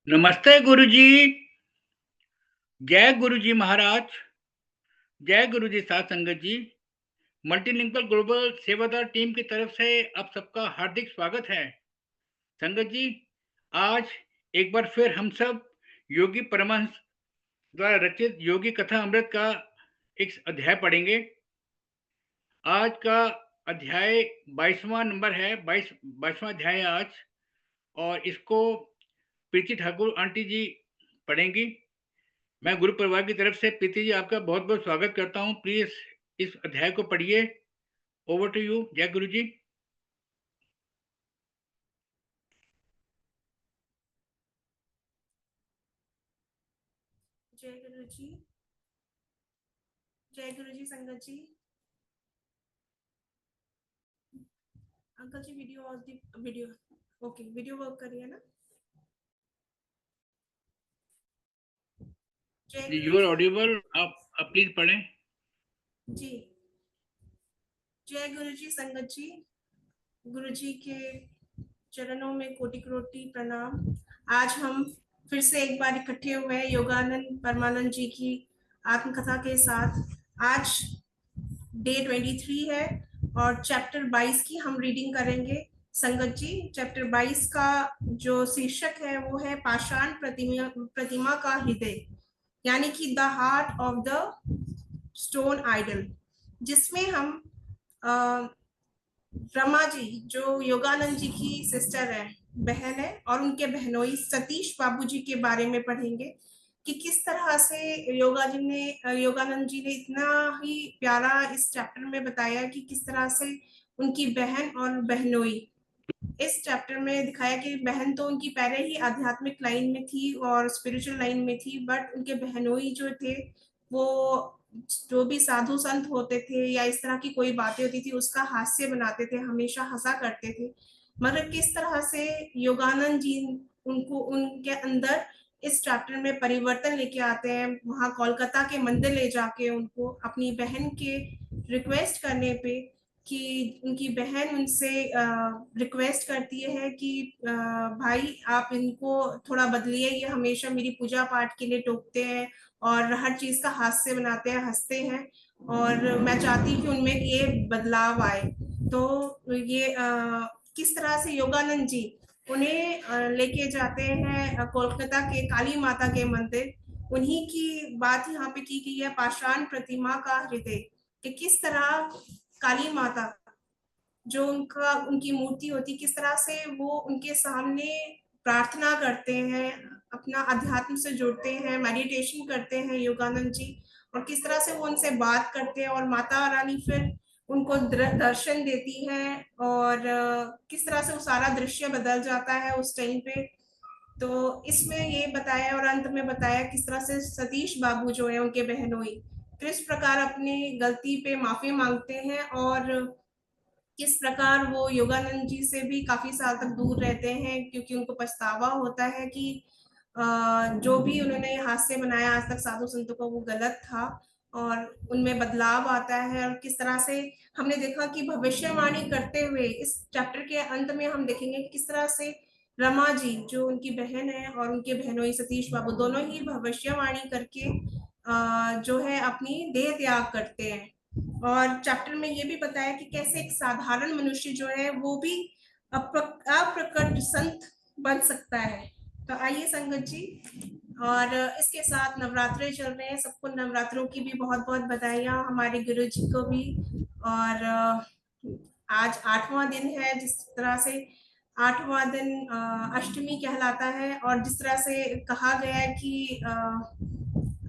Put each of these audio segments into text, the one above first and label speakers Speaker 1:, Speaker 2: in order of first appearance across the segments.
Speaker 1: नमस्ते गुरुजी। जय गुरुजी महाराज। जय गुरुजी साध संगत जी। मल्टीलिंगुअल ग्लोबल सेवादार टीम की तरफ से आप सबका हार्दिक स्वागत है। संगत जी, आज एक बार फिर हम सब योगी परमहंस द्वारा रचित योगी कथा अमृत का एक अध्याय पढ़ेंगे। आज का अध्याय 22वां नंबर है। 22वां अध्याय है आज, और इसको प्रीति ठाकुर आंटी जी पढ़ेंगी। मैं गुरु परिवार की तरफ से प्रीति जी आपका बहुत बहुत स्वागत करता हूँ। प्लीज इस अध्याय को पढ़िए। Over to you. जय गुरु जी।
Speaker 2: जय गुरु जी। जय गुरु जी संगत जी। अंकल जी वीडियो ओके, वीडियो वर्क करिए ना। जय गुरु
Speaker 1: यू आर
Speaker 2: जी।
Speaker 1: ऑडिबल। आप प्लीज पढ़ें।
Speaker 2: जी, जय गुरु जी संगत जी। गुरु जी के चरणों में कोटि कोटि प्रणाम। आज हम फिर से एक बार इकट्ठे हुए हैं योगानंद परमानंद जी की आत्मकथा के साथ। आज डे 23 है और चैप्टर 22 की हम रीडिंग करेंगे। संगत जी, चैप्टर 22 का जो शीर्षक है वो है पाषाण प्रतिमा का हृदय, यानी कि the heart of the stone idol, जिसमें हम रमा जी जो योगानंद जी की सिस्टर है, बहन है, और उनके बहनोई सतीश बाबू जी के बारे में पढ़ेंगे कि किस तरह से योगानंद जी ने इतना ही प्यारा इस चैप्टर में बताया कि किस तरह से उनकी बहन और बहनोई इस चैप्टर में दिखाया कि बहन तो उनकी पहले ही आध्यात्मिक लाइन में थी और स्पिरिचुअल लाइन में थी, बट उनके बहनोई जो थे वो जो भी साधु संत होते थे या इस तरह की कोई बातें होती थी उसका हास्य बनाते थे, हमेशा हंसा करते थे। मगर किस तरह से योगानंद जी उनको उनके अंदर इस चैप्टर में परिवर्तन लेके आते हैं, वहां कोलकाता के मंदिर ले जाके उनको अपनी बहन के रिक्वेस्ट करने पे कि उनकी बहन उनसे रिक्वेस्ट करती है कि भाई आप इनको थोड़ा बदलिए, ये हमेशा मेरी पूजा पाठ के लिए टोकते हैं और हर चीज का हास्य बनाते हैं, हंसते हैं, और मैं चाहती हूँ कि उनमें ये बदलाव आए। तो ये किस तरह से योगानंद जी उन्हें लेके जाते हैं कोलकाता के काली माता के मंदिर। उन्हीं की बात यहाँ पे की गई है, पाषाण प्रतिमा का हृदय, कि किस तरह काली माता जो उनकी मूर्ति होती, किस तरह से वो उनके सामने प्रार्थना करते हैं, अपना अध्यात्म से जुड़ते हैं, मेडिटेशन करते हैं योगानंद जी, और किस तरह से वो उनसे बात करते हैं और माता रानी फिर उनको दर्शन देती है, और किस तरह से वो सारा दृश्य बदल जाता है उस टाइम पे। तो इसमें ये बताया और अंत में बताया किस तरह से सतीश बाबू जो है उनके बहनोई किस प्रकार अपनी गलती पे माफी मांगते हैं, और किस प्रकार वो योगानंद जी से भी काफी साल तक दूर रहते हैं क्योंकि उनको पछतावा होता है कि जो भी उन्होंने हास्य बनाया आज तक साधु संतों को वो गलत था, और उनमें बदलाव आता है। और किस तरह से हमने देखा कि भविष्यवाणी करते हुए इस चैप्टर के अंत में हम देखेंगे कि किस तरह से रमा जी जो उनकी बहन है और उनके बहनोई सतीश बाबू दोनों ही भविष्यवाणी करके जो है अपनी देह त्याग करते हैं। और चैप्टर में ये भी बताया कि कैसे एक साधारण मनुष्य जो है वो भी अप्रकट संत बन सकता है। तो आइए संगत जी, और इसके साथ नवरात्रे चल रहे हैं, सबको नवरात्रों की भी बहुत बहुत बधाइयां, हमारे गुरु जी को भी। और आज 8वां दिन है, जिस तरह से 8वां दिन अष्टमी कहलाता है, और जिस तरह से कहा गया है कि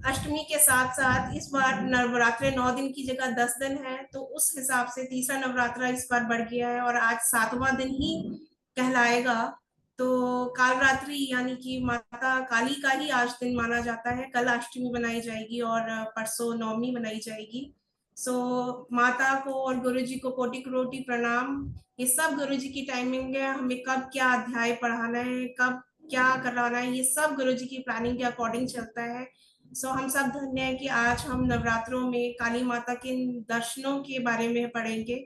Speaker 2: अष्टमी के साथ साथ इस बार नवरात्रे 9 दिन की जगह 10 दिन है, तो उस हिसाब से तीसरा नवरात्रा इस बार बढ़ गया है और आज 7वां दिन ही कहलाएगा। तो काल रात्रि यानी कि माता काली का ही आज दिन माना जाता है, कल अष्टमी बनाई जाएगी और परसों नवमी बनाई जाएगी। सो माता को और गुरु जी को कोटि कोटि प्रणाम। ये सब गुरु जी की टाइमिंग है, हमें कब क्या अध्याय पढ़ाना है, कब क्या कराना है, ये सब गुरु जी की प्लानिंग के अकॉर्डिंग चलता है। सो हम सब धन्य है कि आज हम नवरात्रों में काली माता के दर्शनों के बारे में पढ़ेंगे,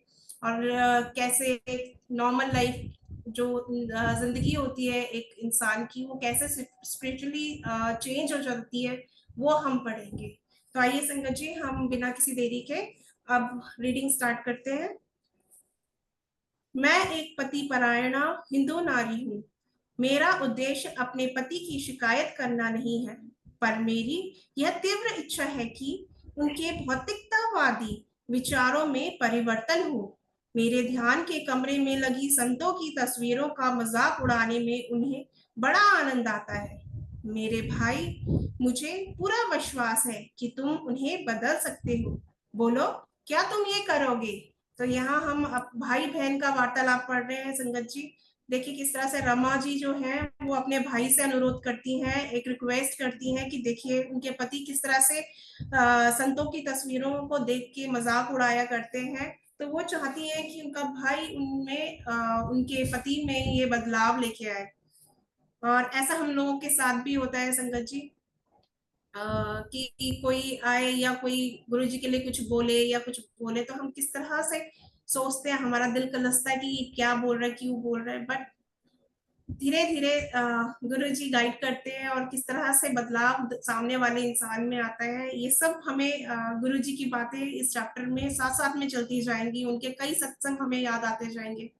Speaker 2: और कैसे एक नॉर्मल लाइफ जो जिंदगी होती है एक इंसान की, वो कैसे स्पिरिचुअली चेंज हो जाती है, वो हम पढ़ेंगे। तो आइए संगत जी, हम बिना किसी देरी के अब रीडिंग स्टार्ट करते हैं। मैं एक पति परायणा हिंदू नारी हूँ। मेरा उद्देश्य अपने पति की शिकायत करना नहीं है, पर मेरी यह तीव्र इच्छा है कि उनके भौतिकतावादी विचारों में परिवर्तन हो। मेरे ध्यान के कमरे में लगी संतों की तस्वीरों का मजाक उड़ाने में उन्हें बड़ा आनंद आता है। मेरे भाई, मुझे पूरा विश्वास है कि तुम उन्हें बदल सकते हो। बोलो, क्या तुम ये करोगे? तो यहाँ हम भाई बहन का वार्तालाप पढ़ रहे हैं संगत जी। देखिए किस तरह से रमा जी जो है वो अपने भाई से अनुरोध करती हैं, एक रिक्वेस्ट करती हैं कि देखिए उनके पति किस तरह से संतों की तस्वीरों को देख के मजाक उड़ाया करते हैं। तो वो चाहती हैं कि उनका भाई उनमें उनके पति में ये बदलाव लेके आए। और ऐसा हम लोगों के साथ भी होता है संगत जी, कि कोई आए या कोई गुरु जी के लिए कुछ बोले या कुछ बोले तो हम किस तरह से सोचते हैं, हमारा दिल कलसता है कि क्या बोल रहा है, क्यों बोल रहा है। बट धीरे धीरे गुरु जी गाइड करते हैं और किस तरह से बदलाव सामने वाले इंसान में आता है, ये सब हमें गुरु जी की बातें इस चैप्टर में साथ साथ में चलती जाएंगी। उनके कई सत्संग हमें याद आते जाएंगे।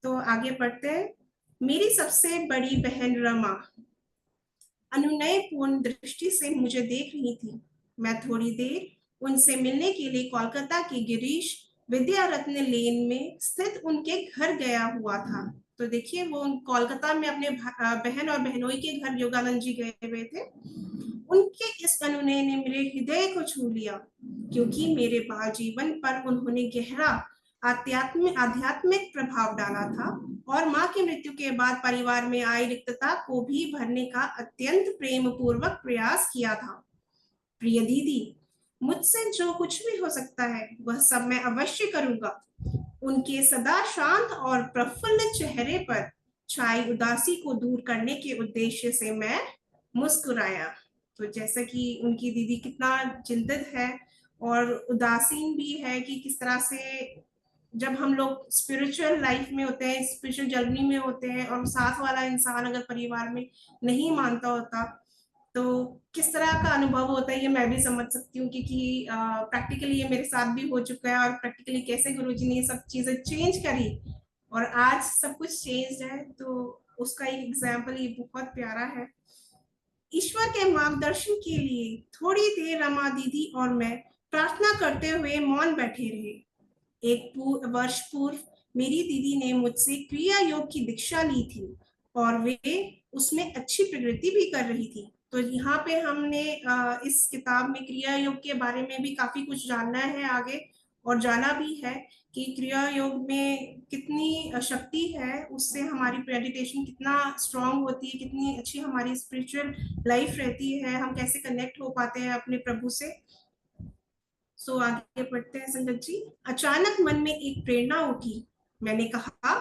Speaker 2: तो आगे पढ़ते हैं। मेरी सबसे बड़ी बहन रमा अनुनय पूर्ण दृष्टि से मुझे देख रही थी। मैं थोड़ी देर उनसे मिलने के लिए कोलकाता के गिरीश विद्या रत्न लेन में स्थित उनके घर गया हुआ था। तो देखिए वो कोलकाता में अपने बहन और बहनोई के घर योगानंद जी गए हुए थे। उनके इस अनुनय ने मेरे हृदय को छू लिया, क्योंकि मेरे बाल जीवन पर उन्होंने गहरा आध्यात्मिक प्रभाव डाला था और माँ की मृत्यु के बाद परिवार में आई रिक्तता को भी भरने का अत्यंत प्रेम पूर्वक प्रयास किया था। प्रिय दीदी, मुझसे जो कुछ भी हो सकता है वह सब मैं अवश्य करूंगा। उनके सदा शांत और प्रफुल्ल चेहरे पर छाई उदासी को दूर करने के उद्देश्य से मैं मुस्कुराया। तो जैसा कि उनकी दीदी कितना चिंतित है और उदासीन भी है कि किस तरह से जब हम लोग स्पिरिचुअल लाइफ में होते हैं, स्पिरिचुअल जर्नी में होते हैं और साथ वाला इंसान अगर परिवार में नहीं मानता होता तो किस तरह का अनुभव होता है, ये मैं भी समझ सकती हूँ। क्योंकि प्रैक्टिकली ये मेरे साथ भी हो चुका है और प्रैक्टिकली कैसे गुरुजी ने ये सब चीजें चेंज करी और आज सब कुछ चेंज है। तो उसका एक एग्जाम्पल ये बहुत प्यारा है। ईश्वर के मार्गदर्शन के लिए थोड़ी देर रमा दीदी और मैं प्रार्थना करते हुए मौन बैठे रहे। एक वर्ष पूर्व मेरी दीदी ने मुझसे क्रिया योग की दीक्षा ली थी और वे उसमें अच्छी प्रगति भी कर रही थी। तो यहाँ पे हमने इस किताब में क्रिया योग के बारे में भी काफी कुछ जानना है आगे, और जाना भी है कि क्रिया योग में कितनी शक्ति है, उससे हमारी मेडिटेशन कितना स्ट्रांग होती है, कितनी अच्छी हमारी स्पिरिचुअल लाइफ रहती है, हम कैसे कनेक्ट हो पाते हैं अपने प्रभु से। सो आगे पढ़ते हैं संगत जी। अचानक मन में एक प्रेरणा उठी। मैंने कहा,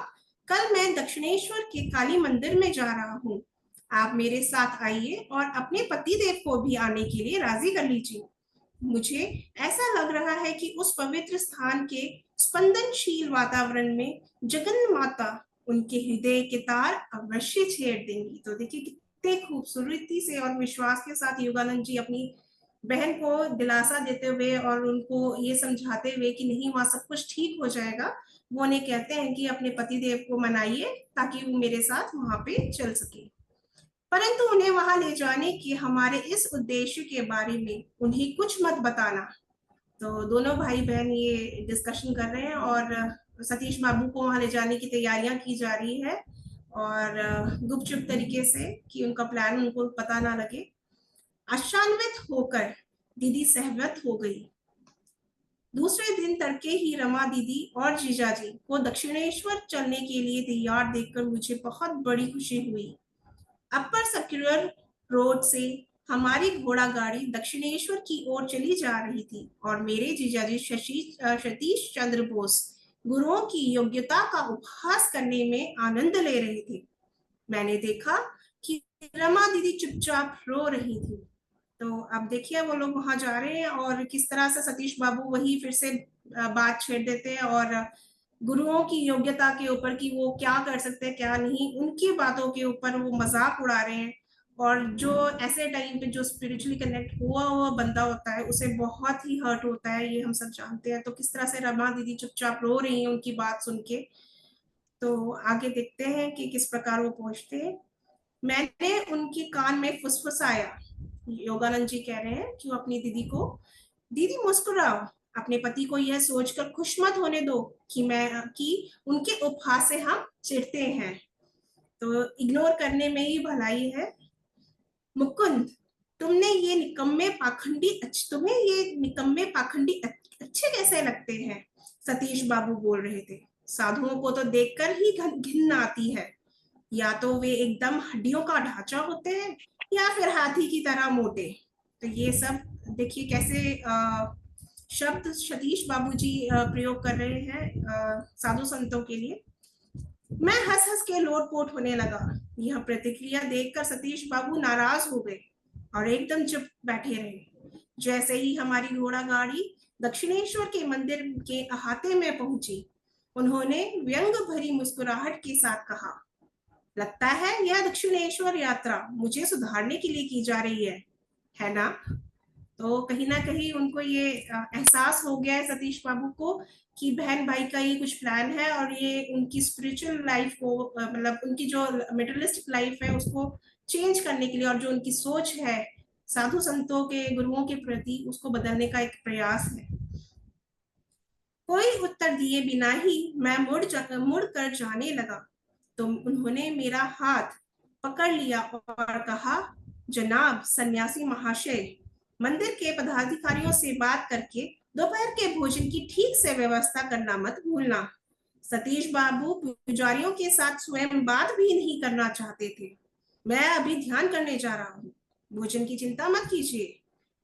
Speaker 2: कल मैं दक्षिणेश्वर के काली मंदिर में जा रहा हूँ। आप मेरे साथ आइए और अपने पति देव को भी आने के लिए राजी कर लीजिए। मुझे ऐसा लग रहा है कि उस पवित्र स्थान के स्पंदनशील वातावरण में जगन माता उनके हृदय के तार अवश्य छेड़ देंगी। तो देखिए कितने खूबसूरती से और विश्वास के साथ योगानंद जी अपनी बहन को दिलासा देते हुए और उनको ये समझाते हुए कि नहीं वहां सब कुछ ठीक हो जाएगा, वो उन्हें कहते हैं कि अपने पति देव को मनाइए ताकि वो मेरे साथ वहां पे चल सके। परंतु उन्हें वहां ले जाने के हमारे इस उद्देश्य के बारे में उन्हें कुछ मत बताना। तो दोनों भाई बहन ये डिस्कशन कर रहे हैं और सतीश बाबू को वहां ले जाने की तैयारियां की जा रही है और गुपचुप तरीके से कि उनका प्लान उनको पता ना लगे। आशान्वित होकर दीदी सहमत हो गई। दूसरे दिन तड़के ही रमा दीदी और जीजाजी को दक्षिणेश्वर चलने के लिए तैयार देखकर मुझे बहुत बड़ी खुशी हुई। अपर सर्कुलर रोड से हमारी घोड़ा गाड़ी दक्षिणेश्वर की ओर चली जा रही थी और मेरे जीजाजी सतीश चंद्र बोस गुरुओं की योग्यता का उपहास करने में आनंद ले रहे थे। मैंने देखा कि रमा दीदी चुपचाप रो रही थी। तो अब देखिए वो लोग वहां जा रहे हैं और किस तरह से सतीश बाबू वही फिर से बात छेड़ देते हैं और गुरुओं की योग्यता के ऊपर कि वो क्या कर सकते हैं क्या नहीं, उनकी बातों के ऊपर वो मजाक उड़ा रहे हैं। और जो ऐसे टाइम पे जो स्पिरिचुअली कनेक्ट हुआ हुआ बंदा होता है उसे बहुत ही हर्ट होता है, ये हम सब जानते हैं। तो किस तरह से रमा दीदी चुपचाप रो रही हैं उनकी बात सुन के। तो आगे देखते हैं कि किस प्रकार वो पहुंचते हैं। मैंने उनके कान में फुसफुसाया, योगानंद जी कह रहे हैं कि वो अपनी दीदी को, दीदी मुस्कुराओ, अपने पति को यह सोचकर खुश मत होने दो कि उनके उपहास से हम चिढ़ते हैं। तो इग्नोर करने में ही भलाई है। मुकुंद, तुम्हें ये निकम्मे पाखंडी अच्छे कैसे लगते हैं? सतीश बाबू बोल रहे थे। साधुओं को तो देखकर ही घिन आती है। या तो वे एकदम हड्डियों का ढांचा होते हैं या फिर हाथी की तरह मोटे। तो ये सब देखिए कैसे शब्द सतीश बाबूजी प्रयोग कर रहे हैं साधु संतों के लिए। मैं हंस हंस के लोटपोट होने लगा। यह प्रतिक्रिया देखकर सतीश बाबू नाराज हो गए और एकदम चुप बैठे रहे। जैसे ही हमारी घोड़ा गाड़ी दक्षिणेश्वर के मंदिर के अहाते में पहुंची, उन्होंने व्यंग भरी मुस्कुराहट के साथ कहा, लगता है यह दक्षिणेश्वर यात्रा मुझे सुधारने के लिए की जा रही है ना? तो कहीं ना कहीं उनको ये एहसास हो गया है सतीश बाबू को कि बहन भाई का ये कुछ प्लान है और ये उनकी स्पिरिचुअल लाइफ को मतलब उनकी जो मेटेरियलिस्टिक लाइफ है उसको चेंज करने के लिए, और जो उनकी सोच है साधु संतों के गुरुओं के प्रति, उसको बदलने का एक प्रयास है। कोई उत्तर दिए बिना ही मैं मुड़ कर जाने लगा तो उन्होंने मेरा हाथ पकड़ लिया और कहा, जनाब सन्यासी महाशय, मंदिर के पदाधिकारियों से बात करके दोपहर के भोजन की ठीक से व्यवस्था करना मत भूलना। सतीश बाबू पुजारियों के साथ स्वयं बात भी नहीं करना चाहते थे। मैं अभी ध्यान करने जा रहा हूँ, भोजन की चिंता मत कीजिए,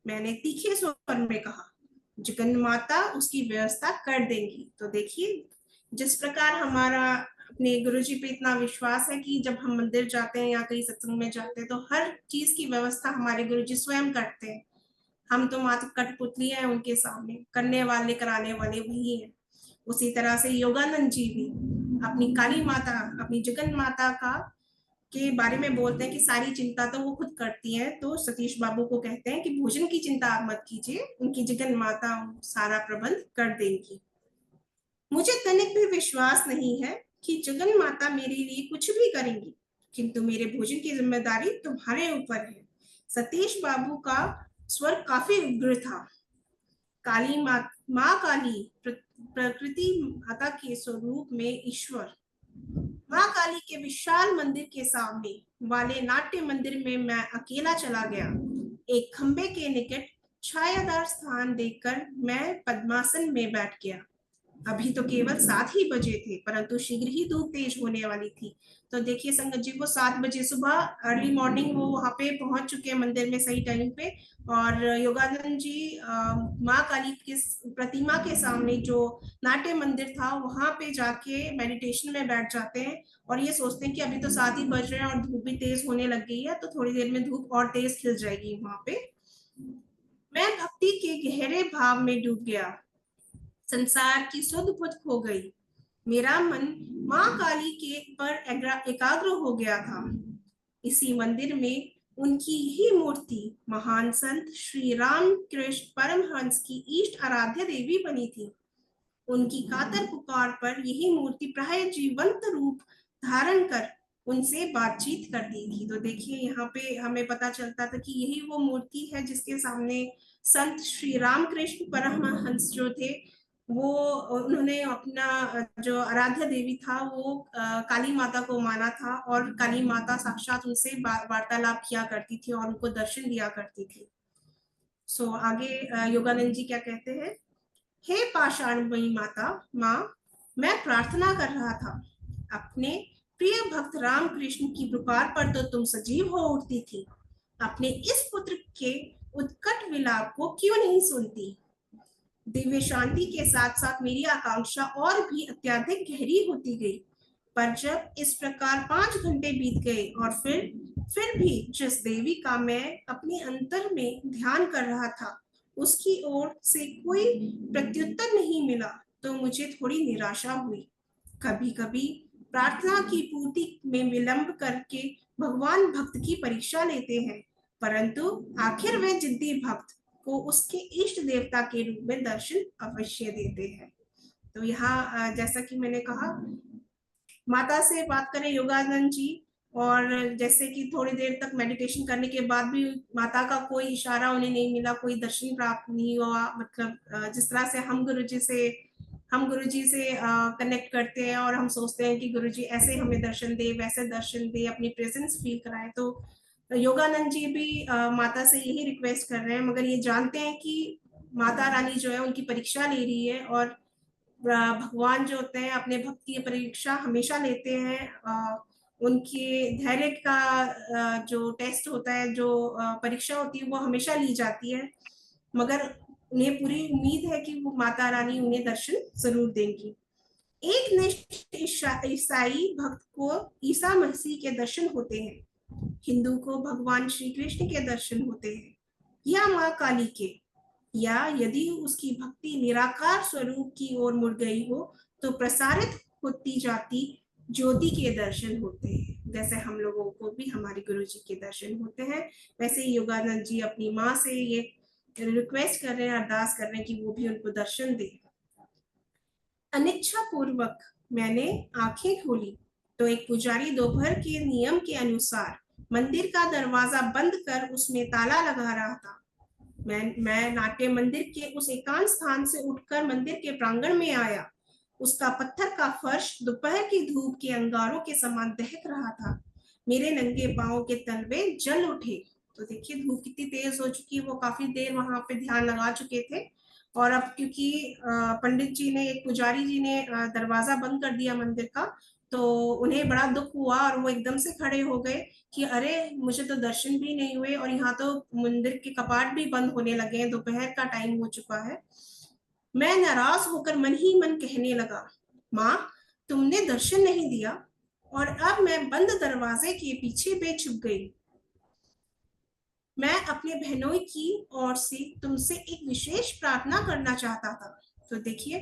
Speaker 2: मैंने तीखे स्वर में कहा। जगन माता उसकी व्यवस्था कर देंगी। तो देखिए जिस प्रकार हमारा अपने गुरु जी पे इतना विश्वास है कि जब हम मंदिर जाते हैं या कहीं सत्संग में जाते हैं तो हर चीज की व्यवस्था हमारे गुरु जी स्वयं करते हैं। हम तो मात्र कठपुतली हैं उनके सामने, करने वाले कराने वाले वही है। उसी तरह से योगानंद जी भी अपनी काली माता, अपनी जगन माता का के बारे में बोलते हैं कि सारी चिंता तो वो खुद करती हैं। तो सतीश बाबू को कहते हैं कि भोजन की चिंता आप मत कीजिए, उनकी जगन माता सारा प्रबंध कर देंगी। मुझे तनिक भी विश्वास नहीं है कि जगन माता मेरे लिए कुछ भी करेंगी, किंतु मेरे भोजन की जिम्मेदारी तुम्हारे ऊपर है। सतीश बाबू का स्वर काफी उग्र था। काली माँ काली प्रकृति माता के स्वरूप में ईश्वर, माँ काली के विशाल मंदिर के सामने वाले नाट्य मंदिर में मैं अकेला चला गया। एक खंबे के निकट छायादार स्थान देखकर मैं पद्मासन में बैठ गया। अभी तो केवल 7 ही बजे थे, परंतु शीघ्र ही धूप तेज होने वाली थी। तो देखिए संगत जी को 7 बजे सुबह अर्ली मॉर्निंग वो वहां पे पहुंच चुके हैं मंदिर में सही टाइम पे। और योगानंद जी माँ काली की प्रतिमा के सामने जो नाट्य मंदिर था वहां पे जाके मेडिटेशन में बैठ जाते हैं और ये सोचते हैं कि अभी तो 7 ही बज रहे हैं और धूप भी तेज होने लग गई है, तो थोड़ी देर में धूप और तेज खिल जाएगी वहां पे। मैं भक्ति के गहरे भाव में डूब गया, संसार की सुध बुध खो गई। मेरा मन माँ काली के पर एकाग्र हो गया था। इसी मंदिर में उनकी ही मूर्ति महान संत श्री राम कृष्ण परमहंस की इष्ट आराध्य देवी बनी थी। उनकी कातर पुकार पर यही मूर्ति प्राय जीवंत रूप धारण कर उनसे बातचीत करती थी। तो देखिए यहाँ पे हमें पता चलता था कि यही वो मूर्ति है जिसके सामने संत श्री रामकृष्ण परमहंस जो थे वो, उन्होंने अपना जो आराध्य देवी था वो काली माता को माना था और काली माता साक्षात उनसे वार्तालाप किया करती थी और उनको दर्शन दिया करती थी। सो आगे योगानंद जी क्या कहते हैं, हे पाषाणमयी माता, माँ, मैं प्रार्थना कर रहा था, अपने प्रिय भक्त राम कृष्ण की पुकार पर तो तुम सजीव हो उठती थी, अपने इस पुत्र के उत्कट विलाप को क्यों नहीं सुनती? दिव्य शांति के साथ साथ मेरी आकांक्षा और भी अत्यधिक गहरी होती गई। पर जब इस प्रकार 5 घंटे बीत गए और फिर भी जिस देवी का मैं अपने अंतर में ध्यान कर रहा था उसकी ओर से कोई प्रत्युत्तर नहीं मिला, तो मुझे थोड़ी निराशा हुई। कभी कभी प्रार्थना की पूर्ति में विलंब करके भगवान भक्त की परीक्षा लेते हैं, परंतु आखिर वे जिद्दी भक्त को उसके इष्ट देवता के रूप में दर्शन अवश्य देते हैं। तो यहाँ जैसा कि मैंने कहा, माता से बात करें योगानंद जी, और जैसे कि थोड़ी देर तक मेडिटेशन करने के बाद भी माता का कोई इशारा उन्हें नहीं मिला, कोई दर्शन प्राप्त नहीं हुआ। मतलब जिस तरह से हम गुरु जी से कनेक्ट करते हैं और हम सोचते हैं कि गुरु जी ऐसे हमें दर्शन दे, वैसे दर्शन दे, अपनी प्रेजेंस फील कराए, तो योगानंद जी भी माता से यही रिक्वेस्ट कर रहे हैं, मगर ये जानते हैं कि माता रानी जो है उनकी परीक्षा ले रही है, और भगवान जो होते हैं अपने भक्त की परीक्षा हमेशा लेते हैं। उनके धैर्य का जो टेस्ट होता है, जो परीक्षा होती है, वो हमेशा ली जाती है, मगर उन्हें पूरी उम्मीद है कि वो माता रानी उन्हें दर्शन जरूर देंगी। एक निष्ठ ईसाई भक्त को ईसा मसीह के दर्शन होते हैं, हिंदू को भगवान श्री कृष्ण के दर्शन होते हैं, या माँ काली के, या यदि उसकी भक्ति निराकार स्वरूप की ओर मुड़ गई हो तो प्रसारित होती जाती ज्योति के दर्शन होते हैं। जैसे हम लोगों को भी हमारे गुरु जी के दर्शन होते हैं, वैसे ही योगानंद जी अपनी माँ से ये रिक्वेस्ट कर रहे हैं, अरदास कर रहे हैं कि वो भी उनको दर्शन दे। अनिच्छा पूर्वक मैंने आंखें खोली तो एक पुजारी दोपहर के नियम के अनुसार मंदिर का दरवाजा बंद कर उसमें ताला लगा रहा था। मैं नाट्य मंदिर के उस एकांत स्थान से उठकर मंदिर के प्रांगण में आया। उसका पत्थर का फर्श दोपहर की धूप के अंगारों के समान दहक रहा था। मेरे नंगे पांव के तलवे जल उठे। तो देखिए धूप कितनी तेज हो चुकी है, वो काफी देर वहां पे ध्यान लगा चुके थे, और अब क्योंकि पंडित जी ने, एक पुजारी जी ने दरवाजा बंद कर दिया मंदिर का, तो उन्हें बड़ा दुख हुआ और वो एकदम से खड़े हो गए कि अरे मुझे तो दर्शन भी नहीं हुए, और यहाँ तो मंदिर के कपाट भी बंद होने लगे हैं, दोपहर का टाइम हो चुका है। मैं नाराज होकर मन ही मन कहने लगा, माँ तुमने दर्शन नहीं दिया, और अब मैं बंद दरवाजे के पीछे बेछुप गई। मैं अपने बहनोई की ओर से तुमसे एक विशेष प्रार्थना करना चाहता था। तो देखिए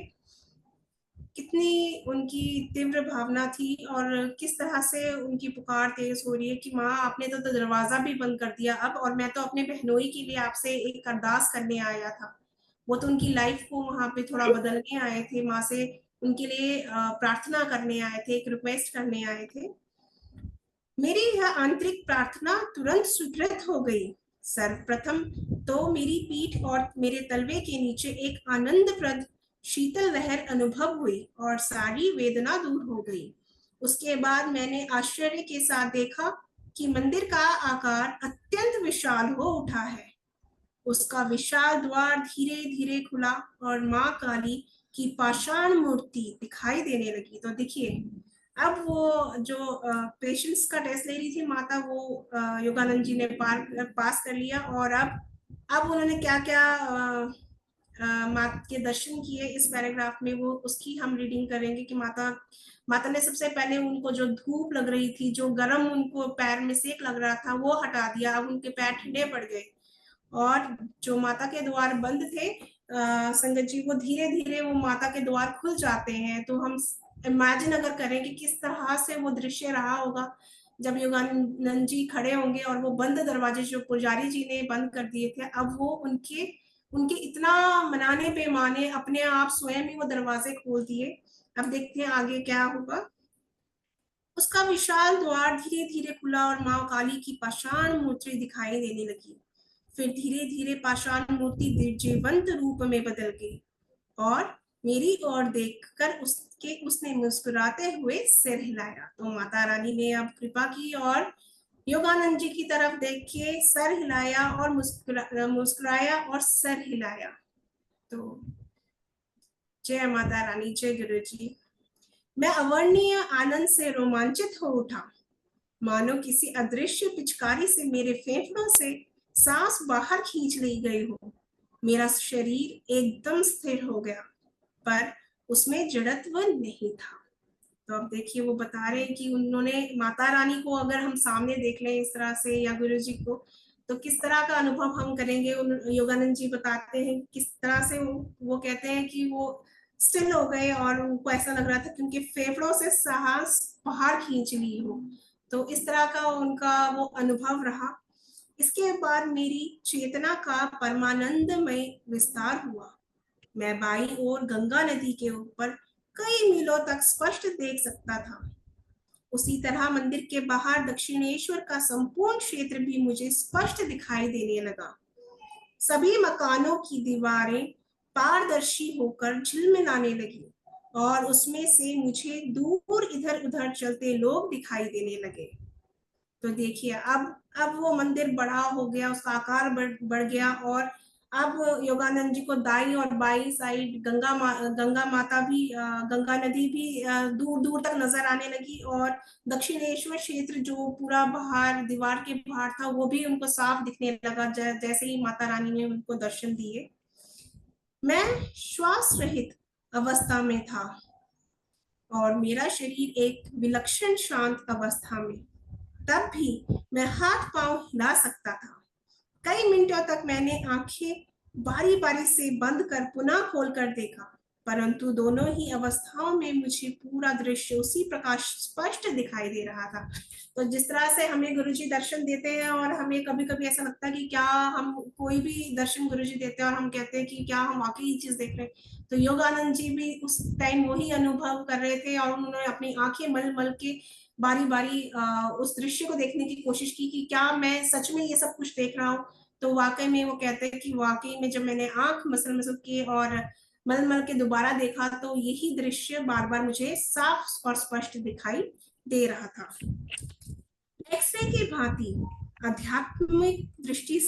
Speaker 2: कितनी उनकी तीव्र भावना थी, और किस तरह से उनकी पुकार तेज हो रही है कि माँ आपने तो दरवाजा भी बंद कर दिया अब, और मैं तो अपने बहनोई के लिए आपसे एक अरदास करने आया था। वो तो उनकी लाइफ को वहां पे थोड़ा बदलने आए थे, माँ से उनके लिए प्रार्थना करने आए थे, एक रिक्वेस्ट करने आए थे। मेरी यह आंतरिक प्रार्थना तुरंत स्वीकृत हो गई। सर्वप्रथम तो मेरी पीठ और मेरे तलवे के नीचे एक आनंदप्रद शीतल लहर अनुभव हुई और सारी वेदना दूर हो गई। उसके बाद मैंने आश्चर्य के साथ देखा कि मंदिर का आकार अत्यंत विशाल हो उठा है। उसका विशाल द्वार धीरे धीरे खुला और माँ काली की पाषाण मूर्ति दिखाई देने लगी। तो देखिए अब वो जो पेशेंस का टेस्ट ले रही थी माता, वो योगानंद जी ने पास कर लिया, और अब उन्होंने क्या क्या माँ के दर्शन किए इस पैराग्राफ में, वो उसकी हम रीडिंग करेंगे कि माता माता ने सबसे पहले उनको जो धूप लग रही थी, जो गर्म उनको पैर में सेक लग रहा था, वो हटा दिया। अब उनके पैर ठंडे पड़ गए, और जो माता के द्वार बंद थे संगत जी, वो धीरे धीरे वो माता के द्वार खुल जाते हैं। तो हम इमेजिन अगर करें कि किस तरह से वो दृश्य रहा होगा जब योगानंद जी खड़े होंगे और वो बंद दरवाजे जो पुजारी जी ने बंद कर दिए थे, अब वो उनके उनके इतना मनाने पे माने अपने आप स्वयं ही वो दरवाजे खोल दिए। अब देखते हैं आगे क्या होगा। उसका विशाल द्वार धीरे धीरे खुला और माँ काली की पाषाण मूर्ति दिखाई देने लगी। फिर धीरे धीरे पाषाण मूर्ति जीवंत रूप में बदल गई, और मेरी ओर देखकर उसने मुस्कुराते हुए सिर हिलाया। तो माता रानी ने अब कृपा की और योगानंद जी की तरफ देख के सर हिलाया और मुस्कुराया और सर हिलाया। तो जय माता रानी, जय गुरु जी। मैं अवर्णीय आनंद से रोमांचित हो उठा, मानो किसी अदृश्य पिचकारी से मेरे फेफड़ों से सांस बाहर खींच ली गई हो। मेरा शरीर एकदम स्थिर हो गया, पर उसमें जड़त्व नहीं था। तो अब देखिए वो बता रहे हैं कि उन्होंने माता रानी को अगर हम सामने देख लें इस तरह से, या गुरु जी को, तो किस तरह का अनुभव हम करेंगे। योगानंद जी बताते हैं किस तरह से वो कहते हैं कि वो स्टिल हो गए और उनको ऐसा लग रहा था कि उनके फेफड़ों से सांस बाहर खींच ली हो। तो इस तरह का उनका वो अनुभव रहा। इसके बाद मेरी चेतना का परमानंदमय विस्तार हुआ। मैं बाईं ओर गंगा नदी के ऊपर कई मीलों तक स्पष्ट देख सकता था। उसी तरह मंदिर के बाहर दक्षिणेश्वर का संपूर्ण क्षेत्र भी मुझे स्पष्ट दिखाई देने लगा। सभी मकानों की दीवारें पारदर्शी होकर झिलमिलाने लगी और उसमें से मुझे दूर इधर उधर चलते लोग दिखाई देने लगे। तो देखिए, अब वो मंदिर बड़ा हो गया, उसका आकार बढ़ गया और अब योगानंद जी को दाई और बाई साइड गंगा माता भी, गंगा नदी भी दूर दूर तक नजर आने लगी और दक्षिणेश्वर क्षेत्र जो पूरा बाहर दीवार के बाहर था वो भी उनको साफ दिखने लगा, जैसे ही माता रानी ने उनको दर्शन दिए। मैं श्वास रहित अवस्था में था और मेरा शरीर एक विलक्षण शांत अवस्था में। तब भी मैं हाथ पांव हिला सकता था। कई मिनटों तक मैंने आंखें बारी बारी से बंद कर पुनः खोलकर देखा, परंतु दोनों ही अवस्थाओं में मुझे पूरा दृश्य उसी प्रकार स्पष्ट दिखाई दे रहा था। तो जिस तरह से हमें गुरुजी दर्शन देते हैं और हमें कभी कभी ऐसा लगता है कि क्या हम कोई भी दर्शन गुरुजी देते हैं और हम कहते हैं कि क्या हम वाकई ये चीज देख रहे हैं, तो योगानंद जी भी उस टाइम वही अनुभव कर रहे थे और उन्होंने अपनी आंखें मल मल के बारी बारी उस दृश्य को देखने की कोशिश की कि क्या मैं सच में ये सब कुछ देख रहा हूँ। तो वाकई में वो कहते हैं कि वाकई में जब मैंने आंख मसल मसल के और मल मल के दोबारा देखा तो यही दृश्य बार बार मुझे साफ और स्पष्ट दिखाई दे रहा था। एक्सरे की भांति आध्यात्मिक दृष्टि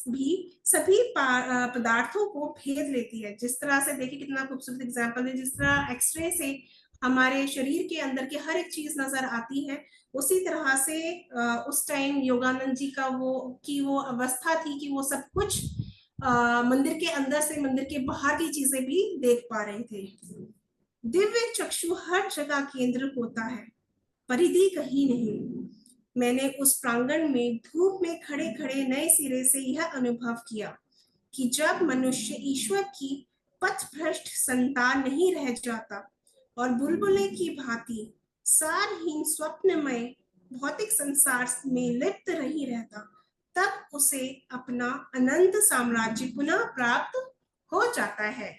Speaker 2: भी सभी पदार्थों को भेद लेती है। जिस तरह से देखिए कितना खूबसूरत एग्जाम्पल है, जिस तरह एक्सरे से हमारे शरीर के अंदर की हर एक चीज नजर आती है, उसी तरह से उस टाइम योगानंद जी का वो अवस्था थी कि वो सब कुछ मंदिर के अंदर से मंदिर के बाहर की चीजें भी देख पा रहे थे। दिव्य चक्षु हर जगह केंद्र होता है, परिधि कहीं नहीं। मैंने उस प्रांगण में धूप में खड़े खड़े नए सिरे से यह अनुभव किया कि जब मनुष्य ईश्वर की पथभ्रष्ट संतान नहीं रह जाता और बुलबुले की भांति सारहीन स्वप्नमय भौतिक संसार में लिप्त नहीं रहता, तब उसे अपना अनंत साम्राज्य पुनः प्राप्त हो जाता है।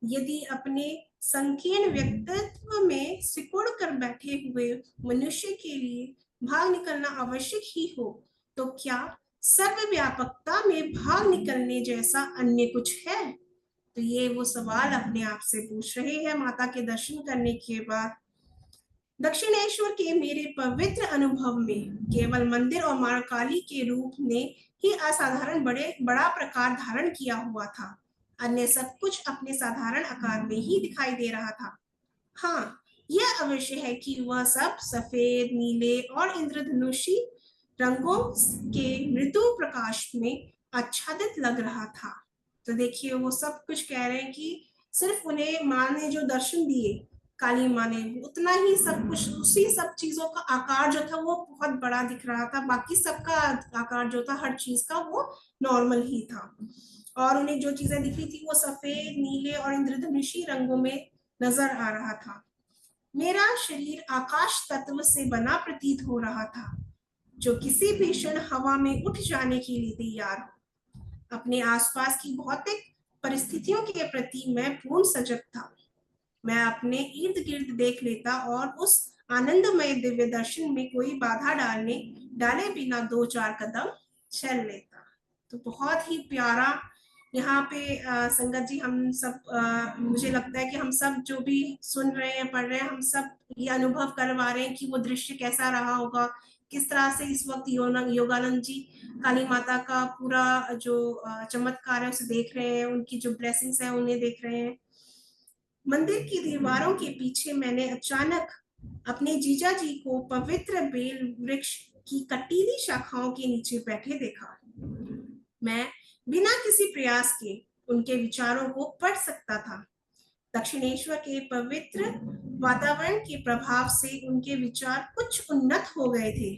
Speaker 2: यदि अपने संकीर्ण व्यक्तित्व में सिकुड़ कर बैठे हुए मनुष्य के लिए भाग निकलना आवश्यक ही हो, तो क्या सर्वव्यापकता में भाग निकलने जैसा अन्य कुछ है? तो ये वो सवाल अपने आप से पूछ रहे हैं माता के दर्शन करने के बाद। दक्षिणेश्वर के मेरे पवित्र अनुभव में केवल मंदिर और मां काली के रूप ने ही असाधारण बड़ा प्रकार धारण किया हुआ था। अन्य सब कुछ अपने साधारण आकार में ही दिखाई दे रहा था। हाँ, यह अवश्य है कि वह सब सफेद, नीले और इंद्रधनुषी रंगों के मृदु प्रकाश में आच्छादित लग रहा था। तो देखिए, वो सब कुछ कह रहे हैं कि सिर्फ उन्हें माँ ने जो दर्शन दिए, काली माँ ने, उतना ही सब कुछ, उसी सब चीजों का आकार जो था वो बहुत बड़ा दिख रहा था। बाकी सबका आकार जो था हर चीज का वो नॉर्मल ही था और उन्हें जो चीजें दिखी थी वो सफेद, नीले और इंद्रधनुषी रंगों में नजर आ रहा था। मेरा शरीर आकाश तत्व से बना प्रतीत हो रहा था, जो किसी भी क्षण हवा में उठ जाने के लिए तैयार हो। अपने आसपास की भौतिक परिस्थितियों के प्रति मैं पूर्ण सजग था। मैं अपने इर्द गिर्द देख लेता और उस आनंदमय दिव्य दर्शन में कोई बाधा डाले बिना 2-4 कदम चल लेता। तो बहुत ही प्यारा यहाँ पे संगत जी, हम सब, मुझे लगता है कि हम सब जो भी सुन रहे हैं, पढ़ रहे हैं, हम सब ये अनुभव करवा रहे हैं कि वो दृश्य कैसा रहा होगा, किस तरह से इस वक्त योगानंद जी काली माता का पूरा जो चमत्कार है उसे देख रहे हैं, उनकी जो ब्लेसिंग्स है उन्हें देख रहे हैं। मंदिर की दीवारों के पीछे मैंने अचानक अपने जीजा जी को पवित्र बेल वृक्ष की कटीली शाखाओं के नीचे बैठे देखा। मैं बिना किसी प्रयास के उनके विचारों को पढ़ सकता था। दक्षिणेश्वर के पवित्र वातावरण के प्रभाव से उनके विचार कुछ उन्नत हो गए थे,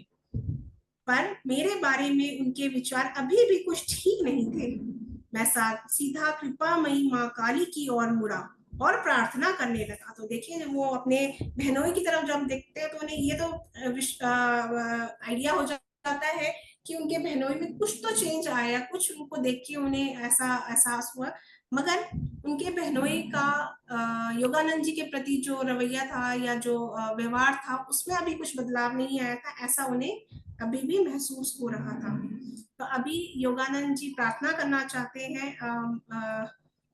Speaker 2: पर मेरे बारे में उनके विचार अभी भी कुछ ठीक नहीं थे। मैं सीधा कृपामयी माँ काली की ओर मुड़ा और प्रार्थना करने लगा। तो देखिए जब वो अपने बहनोई की तरफ जब देखते हैं तो उन्हें ये तो आइडिया हो जाता है कि उनके बहनोई में कुछ तो चेंज आया, कुछ उनको देख के उन्हें ऐसा एहसास हुआ। मगर उनके बहनोई का योगानंद जी के प्रति जो रवैया था या जो व्यवहार था उसमें अभी कुछ बदलाव नहीं आया था, ऐसा उन्हें अभी भी महसूस हो रहा था। तो अभी योगानंद जी प्रार्थना करना चाहते हैं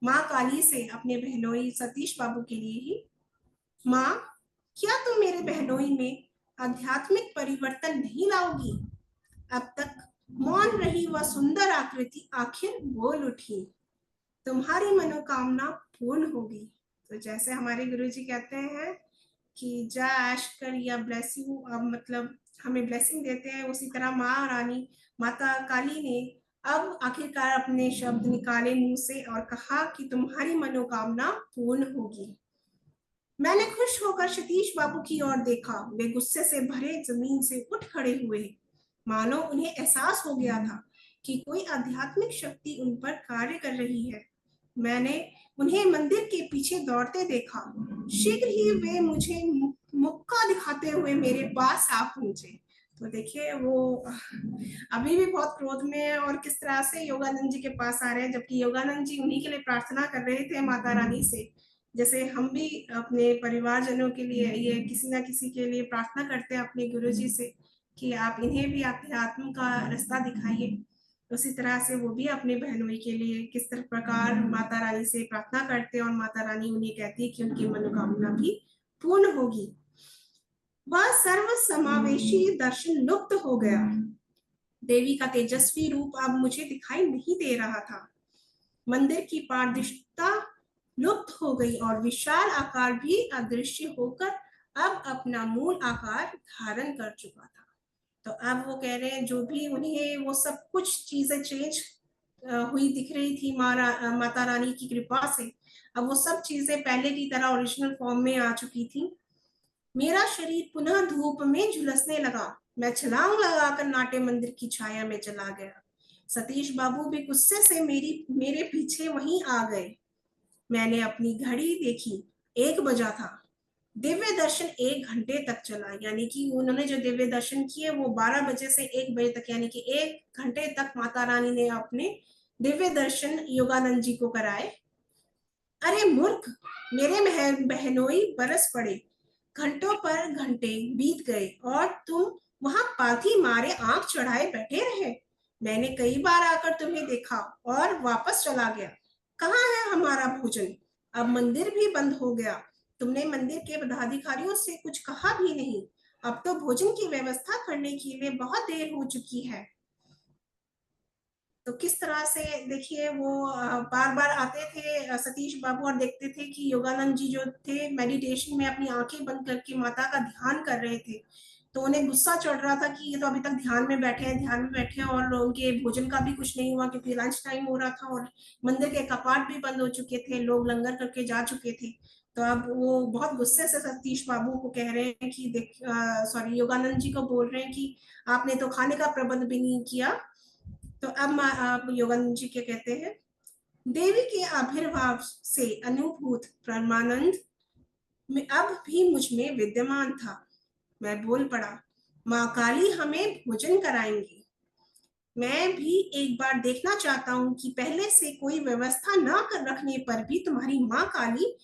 Speaker 2: माँ काली से अपने बहनोई सतीश बाबू के लिए ही। माँ, क्या तुम मेरे बहनोई में आध्यात्मिक परिवर्तन नहीं लाओगी? अब तक मौन रही वह सुंदर आकृति आखिर बोल उठी, तुम्हारी मनोकामना पूर्ण होगी। तो जैसे हमारे गुरुजी कहते हैं कि जा ऐश कर या ब्लेस यू, अब मतलब हमें ब्लेसिंग देते हैं, उसी तरह माँ रानी माता काली ने अब आखिरकार अपने शब्द निकाले मुंह से और कहा कि तुम्हारी मनोकामना पूर्ण होगी। मैंने खुश होकर सतीश बाबू की ओर देखा। वे गुस्से से भरे जमीन से उठ खड़े हुए, मानो उन्हें एहसास हो गया था कि कोई आध्यात्मिक शक्ति उन पर कार्य कर रही है। मैंने उन्हें मंदिर के पीछे दौड़ते देखा। शीघ्र ही वे मुझे मुक्का दिखाते हुए मेरे पास आ पहुंचे। तो देखिए वो अभी भी बहुत क्रोध में है और किस तरह से योगानंद जी के पास आ रहे हैं, जबकि योगानंद जी उन्हीं के लिए प्रार्थना कर रहे थे माता रानी से। जैसे हम भी अपने परिवारजनों के लिए ये किसी ना किसी के लिए प्रार्थना करते हैं अपने गुरु जी से कि आप इन्हें भी आपके आत्म का रास्ता दिखाइए, उसी तरह से वो भी अपने बहनोई के लिए किस तरह प्रकार माता रानी से प्रार्थना करते हैं और माता रानी उन्हें कहती है कि उनकी मनोकामना भी पूर्ण होगी। वह सर्व समावेशी दर्शन लुप्त हो गया। देवी का तेजस्वी रूप अब मुझे दिखाई नहीं दे रहा था। मंदिर की पारदर्शिता लुप्त हो गई और विशाल आकार भी अदृश्य होकर अब अपना मूल आकार धारण कर चुका था। तो अब वो कह रहे हैं जो भी उन्हें वो सब कुछ चीजें चेंज हुई दिख रही थी माता रानी की कृपा से, अब वो सब चीजें पहले की तरह ओरिजिनल फॉर्म में आ चुकी थी। मेरा शरीर पुनः धूप में झुलसने लगा। मैं छलांग लगाकर नाट्य मंदिर की छाया में चला गया। सतीश बाबू भी गुस्से से मेरे पीछे वहीं आ गए। मैंने अपनी घड़ी देखी, 1 बजा था। दिव्य दर्शन 1 घंटे तक चला, यानी कि उन्होंने जो दिव्य दर्शन किए वो 12 बजे से 1 बजे तक, यानी कि 1 घंटे तक माता रानी ने अपने दिव्य दर्शन योगानंद जी को कराए। अरे मूर्ख, मेरे बहनोई बरस पड़े। घंटों पर घंटे बीत गए और तुम वहां पाथी मारे आंख चढ़ाए बैठे रहे। मैंने कई बार आकर तुम्हें देखा और वापस चला गया। कहाँ है हमारा भोजन? अब मंदिर भी बंद हो गया। तुमने मंदिर के पदाधिकारियों से कुछ कहा भी नहीं। अब तो भोजन की व्यवस्था करने के लिए बहुत देर हो चुकी है। तो किस तरह से देखिए वो बार बार आते थे सतीश बाबू और देखते थे कि योगानंद जी जो थे मेडिटेशन में अपनी आंखें बंद करके माता का ध्यान कर रहे थे। तो उन्हें गुस्सा चढ़ रहा था कि ये तो अभी तक ध्यान में बैठे हैं, ध्यान में बैठे हैं और उनके भोजन का भी कुछ नहीं हुआ क्योंकि लंच टाइम हो रहा था और मंदिर के कपाट भी बंद हो चुके थे, लोग लंगर करके जा चुके थे। तो अब वो बहुत गुस्से से सतीश बाबू को कह रहे हैं कि देख, सॉरी, योगानंद जी को बोल रहे हैं कि आपने तो खाने का प्रबंध भी नहीं किया। तो अब आप योगानंद जी क्या कहते हैं? देवी के आविर्भाव से अनुभूत परमानंद में अब भी मुझ में विद्यमान था। मैं बोल पड़ा, माँ काली हमें भोजन कराएंगी। मैं भी एक बार देखना चाहता हूँ कि पहले से कोई व्यवस्था न कर रखने पर भी तुम्हारी माँ काली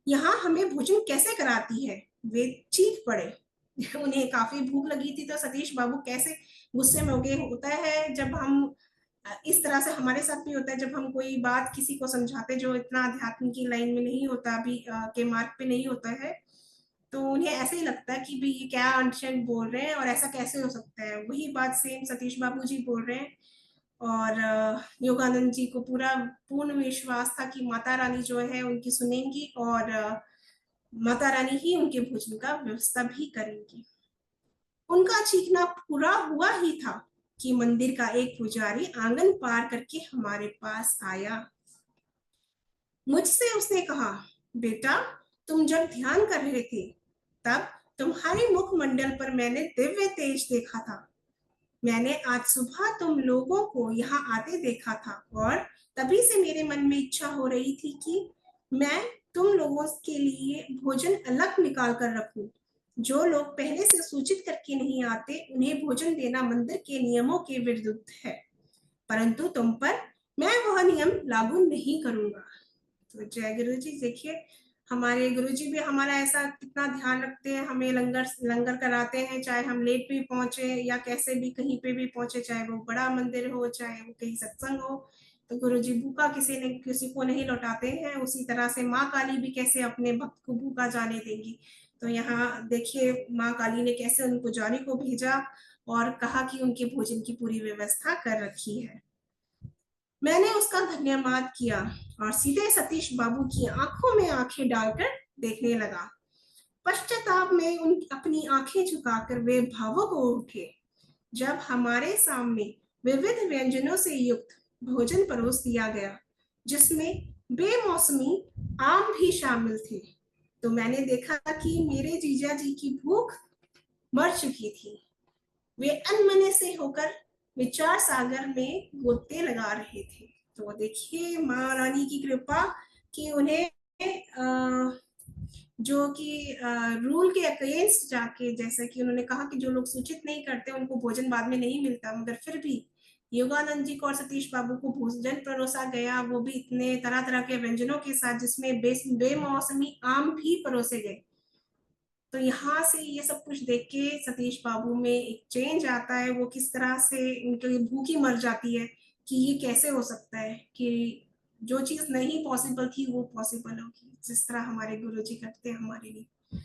Speaker 2: यहाँ हमें भोजन कैसे कराती है। वे चीख पड़े। उन्हें काफी भूख लगी थी। तो सतीश बाबू कैसे गुस्से में हो गए, होता है जब हम इस तरह से हमारे साथ भी होता है जब हम कोई बात किसी को समझाते जो इतना अध्यात्म की लाइन में नहीं होता, अभी के मार्ग पे नहीं होता है, तो उन्हें ऐसे ही लगता है कि भी ये क्या अनशन बोल रहे हैं और ऐसा कैसे हो सकता है। वही बात सेम सतीश बाबू जी बोल रहे हैं और योगानंद जी को पूरा पूर्ण विश्वास था कि माता रानी जो है उनकी सुनेंगी और माता रानी ही उनके भोजन का व्यवस्था भी करेंगी। उनका चीखना पूरा हुआ ही था कि मंदिर का एक पुजारी आंगन पार करके हमारे पास आया। मुझसे उसने कहा, बेटा, तुम जब ध्यान कर रहे थे तब तुम्हारे मुखमंडल पर मैंने दिव्य तेज देखा था। मैंने आज सुबह तुम लोगों को यहाँ आते देखा था और तभी से मेरे मन में इच्छा हो रही थी कि मैं तुम लोगों के लिए भोजन अलग निकाल कर रखूं। जो लोग पहले से सूचित करके नहीं आते उन्हें भोजन देना मंदिर के नियमों के विरुद्ध है, परंतु तुम पर मैं वह नियम लागू नहीं करूंगा। तो जय गुरु जी। देखिए, हमारे गुरु जी भी हमारा ऐसा कितना ध्यान रखते हैं, हमें लंगर लंगर कराते हैं, चाहे हम लेट भी पहुंचे या कैसे भी कहीं पे भी पहुंचे, चाहे वो बड़ा मंदिर हो चाहे वो कहीं सत्संग हो। तो गुरु जी भूखा किसी को नहीं लौटाते हैं। उसी तरह से माँ काली भी कैसे अपने भक्त को भूखा जाने देंगी। तो यहाँ देखिए माँ काली ने कैसे उन पुजारी को भेजा और कहा कि उनके भोजन की पूरी व्यवस्था कर रखी है। मैंने उसका धन्यवाद किया और सीधे सतीश बाबू की आंखों में आंखें डालकर देखने लगा। पश्चाताप में उन अपनी आंखें झुकाकर वे भावुक हो उठे जब हमारे सामने विविध व्यंजनों से युक्त भोजन परोस दिया गया, जिसमें बेमौसमी आम भी शामिल थे। तो मैंने देखा कि मेरे जीजा जी की भूख मर चुकी थी। वे अनमने से होकर विचार सागर में गोते लगा रहे थे। तो देखिए माँ रानी की कृपा कि उन्हें जो कि रूल के अगेंस्ट जाके, जैसा कि उन्होंने कहा कि जो लोग सूचित नहीं करते उनको भोजन बाद में नहीं मिलता, मगर फिर भी योगानंद जी को और सतीश बाबू को भोजन परोसा गया, वो भी इतने तरह तरह के व्यंजनों के साथ, जिसमें बेमौसमी आम भी परोसे गए। तो यहाँ से ये सब कुछ देख के सतीश बाबू में एक चेंज आता है। वो किस तरह से उनकी भूखी मर जाती है कि ये कैसे हो सकता है कि जो चीज नहीं पॉसिबल थी वो पॉसिबल होगी, जिस तरह हमारे गुरु जी करते हैं हमारे लिए।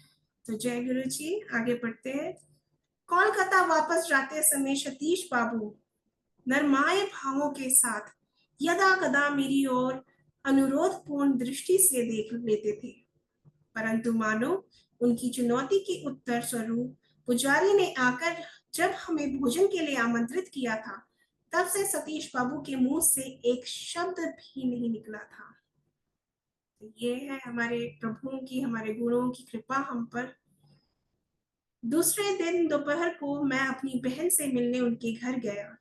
Speaker 2: तो जय गुरु जी। आगे बढ़ते हैं। कोलकाता वापस जाते समय सतीश बाबू नरमाए भावों के साथ यदा कदा मेरी ओर अनुरोध पूर्ण दृष्टि से देख लेते थे, परंतु मानो उनकी चुनौती के उत्तर स्वरूप पुजारी ने आकर जब हमें भोजन के लिए आमंत्रित किया था, तब से सतीश बाबू के मुंह से एक शब्द भी नहीं निकला था। तो ये है हमारे प्रभु की, हमारे गुरुओं की कृपा हम पर। दूसरे दिन दोपहर को मैं अपनी बहन से मिलने उनके घर गया।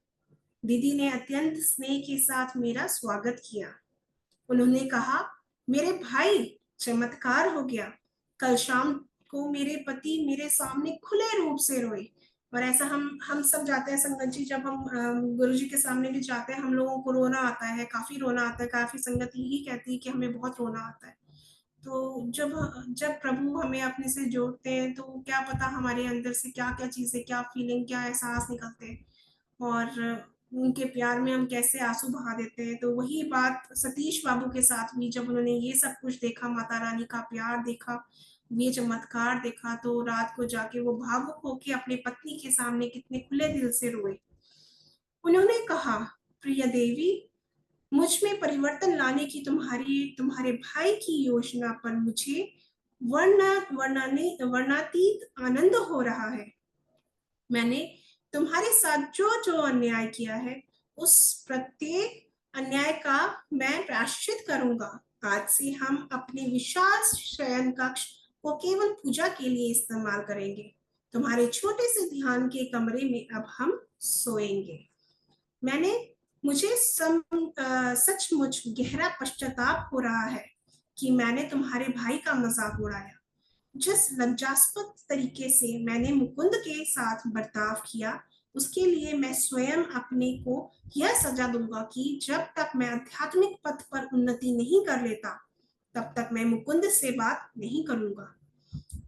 Speaker 2: दीदी ने अत्यंत स्नेह के साथ मेरा स्वागत किया। उन्होंने कहा, मेरे भाई, चमत्कार हो गया। कल शाम को मेरे पति मेरे सामने खुले रूप से रोए। और ऐसा हम सब जाते हैं संगत जी, जब हम गुरु जी के सामने भी जाते हैं, हम लोगों को रोना आता है, काफी रोना आता है। काफी संगत यही कहती है कि हमें बहुत रोना आता है। तो जब जब प्रभु हमें अपने से जोड़ते हैं, तो क्या पता हमारे अंदर से क्या क्या चीजें, क्या फीलिंग, क्या एहसास निकलते हैं, और उनके प्यार में हम कैसे आंसू बहा देते हैं। तो वही बात सतीश बाबू के साथ भी, जब उन्होंने ये सब कुछ देखा, माता रानी का प्यार देखा, ये चमत्कार देखा, तो रात को जाके वो भावुक होके अपने पत्नी के सामने कितने खुले दिल से रोए। उन्होंने कहा, प्रिय देवी, मुझ में परिवर्तन लाने की तुम्हारे भाई की योजना पर मुझे वर्णातीत आनंद हो रहा है। मैंने तुम्हारे साथ जो जो अन्याय किया है, उस प्रत्येक अन्याय का मैं प्रायश्चित करूंगा। आज से हम अपने विशाल शयन कक्ष को केवल पूजा के लिए इस्तेमाल करेंगे। तुम्हारे छोटे से ध्यान के कमरे में अब हम सोएंगे। मैंने मुझे सचमुच गहरा पश्चाताप हो रहा है कि मैंने तुम्हारे भाई का मजाक उड़ाया। जिस लज्जास्पद तरीके से मैंने मुकुंद के साथ बर्ताव किया, उसके लिए मैं स्वयं अपने को यह सजा दूंगा कि जब तक मैं आध्यात्मिक पथ पर उन्नति नहीं कर लेता, तब तक मैं मुकुंद से बात नहीं करूंगा।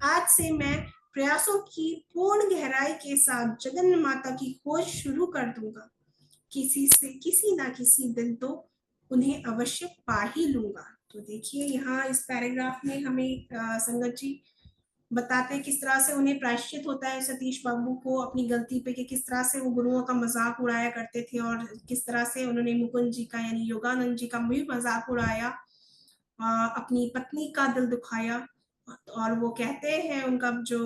Speaker 2: आज से मैं प्रयासों की पूर्ण गहराई के साथ जगन माता की खोज शुरू कर दूंगा। किसी ना किसी दिन तो उन्हें अवश्य पा ही लूंगा। तो देखिए यहाँ इस पैराग्राफ में हमें संगत जी बताते हैं किस तरह से उन्हें प्रायश्चित होता है सतीश बाबू को अपनी गलती पे, कि किस तरह से वो गुरुओं का मजाक उड़ाया करते थे और किस तरह से उन्होंने मुकुंद जी का यानी योगानंद जी का भी मजाक उड़ाया, अपनी पत्नी का दिल दुखाया। और वो कहते हैं उनका जो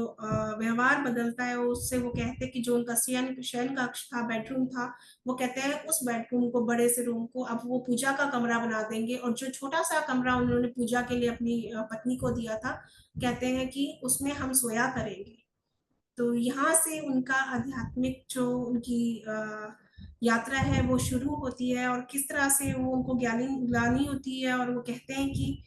Speaker 2: व्यवहार बदलता है, उससे वो कहते हैं कि जो उनका शयन कक्ष था, बेडरूम था, वो कहते हैं उस बेडरूम को, बड़े से रूम को अब वो पूजा का कमरा बना देंगे, और जो छोटा सा कमरा उन्होंने पूजा के लिए अपनी पत्नी को दिया था, कहते हैं कि उसमें हम सोया करेंगे। तो यहाँ से उनका आध्यात्मिक जो उनकी यात्रा है वो शुरू होती है, और किस तरह से वो उनको ग्लानि होती है, और वो कहते हैं कि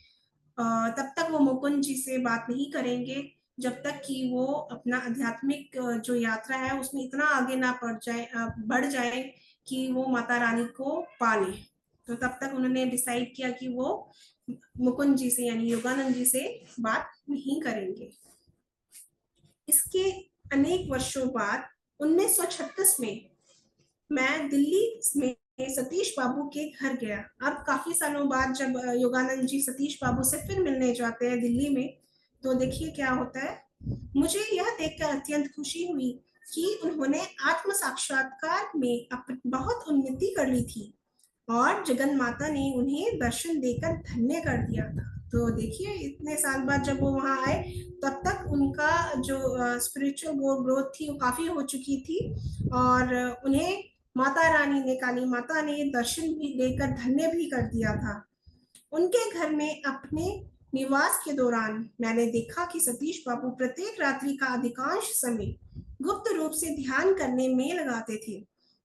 Speaker 2: तब तक वो मुकुंद जी से बात नहीं करेंगे जब तक कि वो अपना आध्यात्मिक जो यात्रा है उसमें इतना आगे ना बढ़ जाए कि वो माता रानी को पाले। तो तब तक उन्होंने डिसाइड किया कि वो मुकुंद जी से यानी योगानंद जी से बात नहीं करेंगे। इसके अनेक वर्षों बाद 1936 में मैं दिल्ली में सतीश बाबू के घर गया। अब काफी सालों बाद जब योगानंद जी सतीश बाबू से फिर मिलने जाते हैं दिल्ली में, तो देखिए क्या होता है। मुझे यह देखकर अत्यंत खुशी हुई कि उन्होंने आत्म साक्षात्कार में बहुत उन्नति कर ली थी और जगन माता ने उन्हें दर्शन देकर धन्य कर दिया था। तो देखिए इतने साल बाद जब वो वहां आए, तब तक उनका जो स्पिरिचुअल ग्रोथ थी वो काफी हो चुकी थी और उन्हें माता रानी ने, काली माता ने दर्शन भी देकर धन्य भी कर दिया था। उनके घर में अपने निवास के दौरान मैंने देखा कि सतीश बाबू प्रत्येक रात्रि का अधिकांश समय गुप्त रूप से ध्यान करने में लगाते थे,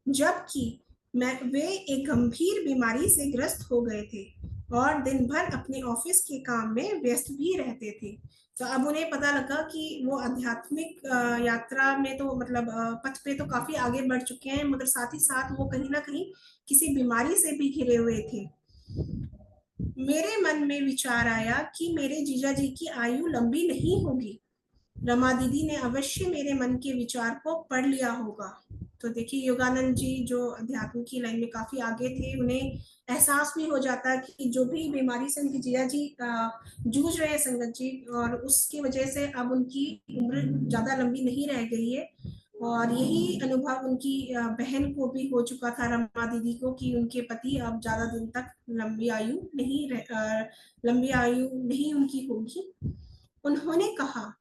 Speaker 2: जबकि वे एक गंभीर बीमारी से ग्रस्त हो गए थे और दिन भर अपने ऑफिस के काम में व्यस्त भी रहते थे। तो अब उन्हें पता लगा कि वो आध्यात्मिक यात्रा में तो मतलब पथ पे तो काफी आगे बढ़ चुके हैं, मगर साथ ही साथ वो कहीं ना कहीं किसी बीमारी से भी घिरे हुए थे। मेरे मन में विचार आया कि मेरे जीजा जी की आयु लंबी नहीं होगी। रमा दीदी ने अवश्य मेरे मन के विचार को पढ़ लिया होगा। तो देखिए योगानंद जी जो अध्यात्म की लाइन में काफी आगे थे, उन्हें एहसास भी हो जाता है कि जो भी बीमारी से उनकी जिया जी जूझ रहे हैं संगत जी, और उसकी वजह से अब उनकी उम्र ज्यादा लंबी नहीं रह गई है। और यही अनुभव उनकी बहन को भी हो चुका था, रमा दीदी को, कि उनके पति अब ज्यादा दिन तक लंबी आयु नहीं उनकी होगी। उन्होंने कहा,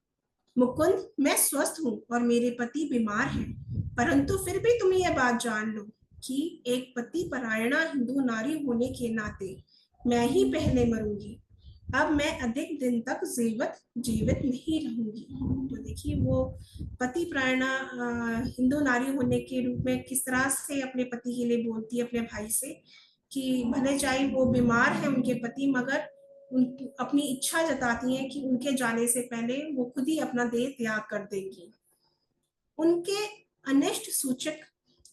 Speaker 2: मुकुंद, मैं स्वस्थ हूँ और मेरे पति बीमार हैं, परंतु फिर भी तुम ये बात जान लो कि एक पति परायणा हिंदू नारी होने के नाते मैं ही पहले मरूंगी। अब मैं अधिक दिन तक जीवित नहीं रहूंगी। तो देखिए वो पति प्रायणा हिंदू नारी होने के रूप में किस तरह से अपने पति के लिए बोलती है अपने भाई से कि भले चाहे वो बीमार है उनके पति, मगर उन अपनी इच्छा जताती हैं कि उनके जाने से पहले वो खुद ही अपना देह त्याग कर देगी। उनके अनिष्ट सूचक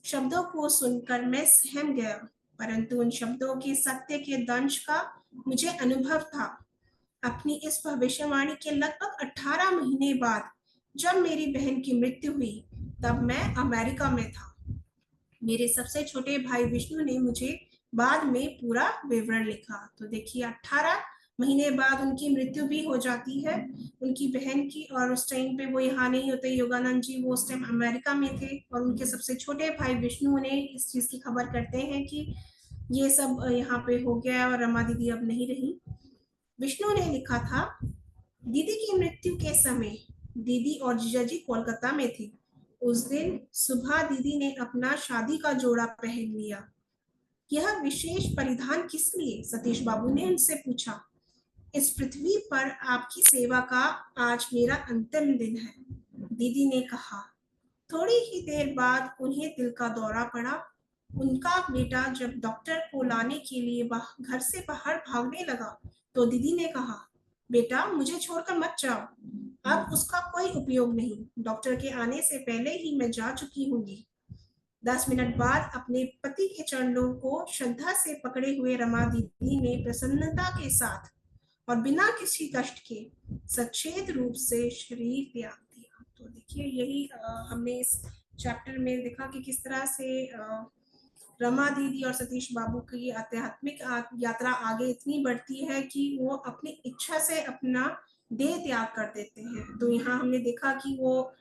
Speaker 2: शब्दों को सुनकर मैं सहम गया, परंतु उन शब्दों के सत्य के दंश का मुझे अनुभव था। अपनी इस भविष्यवाणी के लगभग 18 महीने बाद जब मेरी बहन की मृत्यु हुई, तब मैं अमेरिका में था। मेरे सबसे छोटे भाई विष्णु ने मुझे बाद में पूरा विवरण लिखा। तो देखिए 18 महीने बाद उनकी मृत्यु भी हो जाती है उनकी बहन की, और उस टाइम पे वो यहाँ नहीं होते योगानंद जी, वो उस टाइम अमेरिका में थे। और उनके सबसे छोटे भाई विष्णु ने इस चीज की खबर करते हैं कि ये सब यहाँ पे हो गया और रमा दीदी अब नहीं रही। विष्णु ने लिखा था, दीदी की मृत्यु के समय दीदी और जीजा जी कोलकाता में थे। उस दिन सुबह दीदी ने अपना शादी का जोड़ा पहन लिया। यह विशेष परिधान किस लिए? सतीश बाबू ने उनसे पूछा। इस पृथ्वी पर आपकी सेवा का आज मेरा अंतिम दिन है, दीदी ने कहा। थोड़ी ही देर बाद उन्हें दिल का दौरा पड़ा। उनका बेटा जब डॉक्टर को लाने के लिए घर से बाहर भागने लगा, तो दीदी ने कहा, बेटा मुझे छोड़कर मत जाओ, अब उसका कोई उपयोग नहीं, डॉक्टर के आने से पहले ही मैं जा चुकी होंगी। 10 मिनट बाद अपने पति के चरणों को श्रद्धा से पकड़े हुए रमा दीदी ने प्रसन्नता के साथ और बिना किसी कष्ट के सचेत रूप से शरीर त्याग दिया। तो देखिए यही हमने इस चैप्टर में देखा कि किस तरह से रमा दीदी और सतीश बाबू की आध्यात्मिक यात्रा आगे इतनी बढ़ती है कि वो अपनी इच्छा से अपना देह त्याग कर देते हैं। तो यहाँ हमने देखा कि वो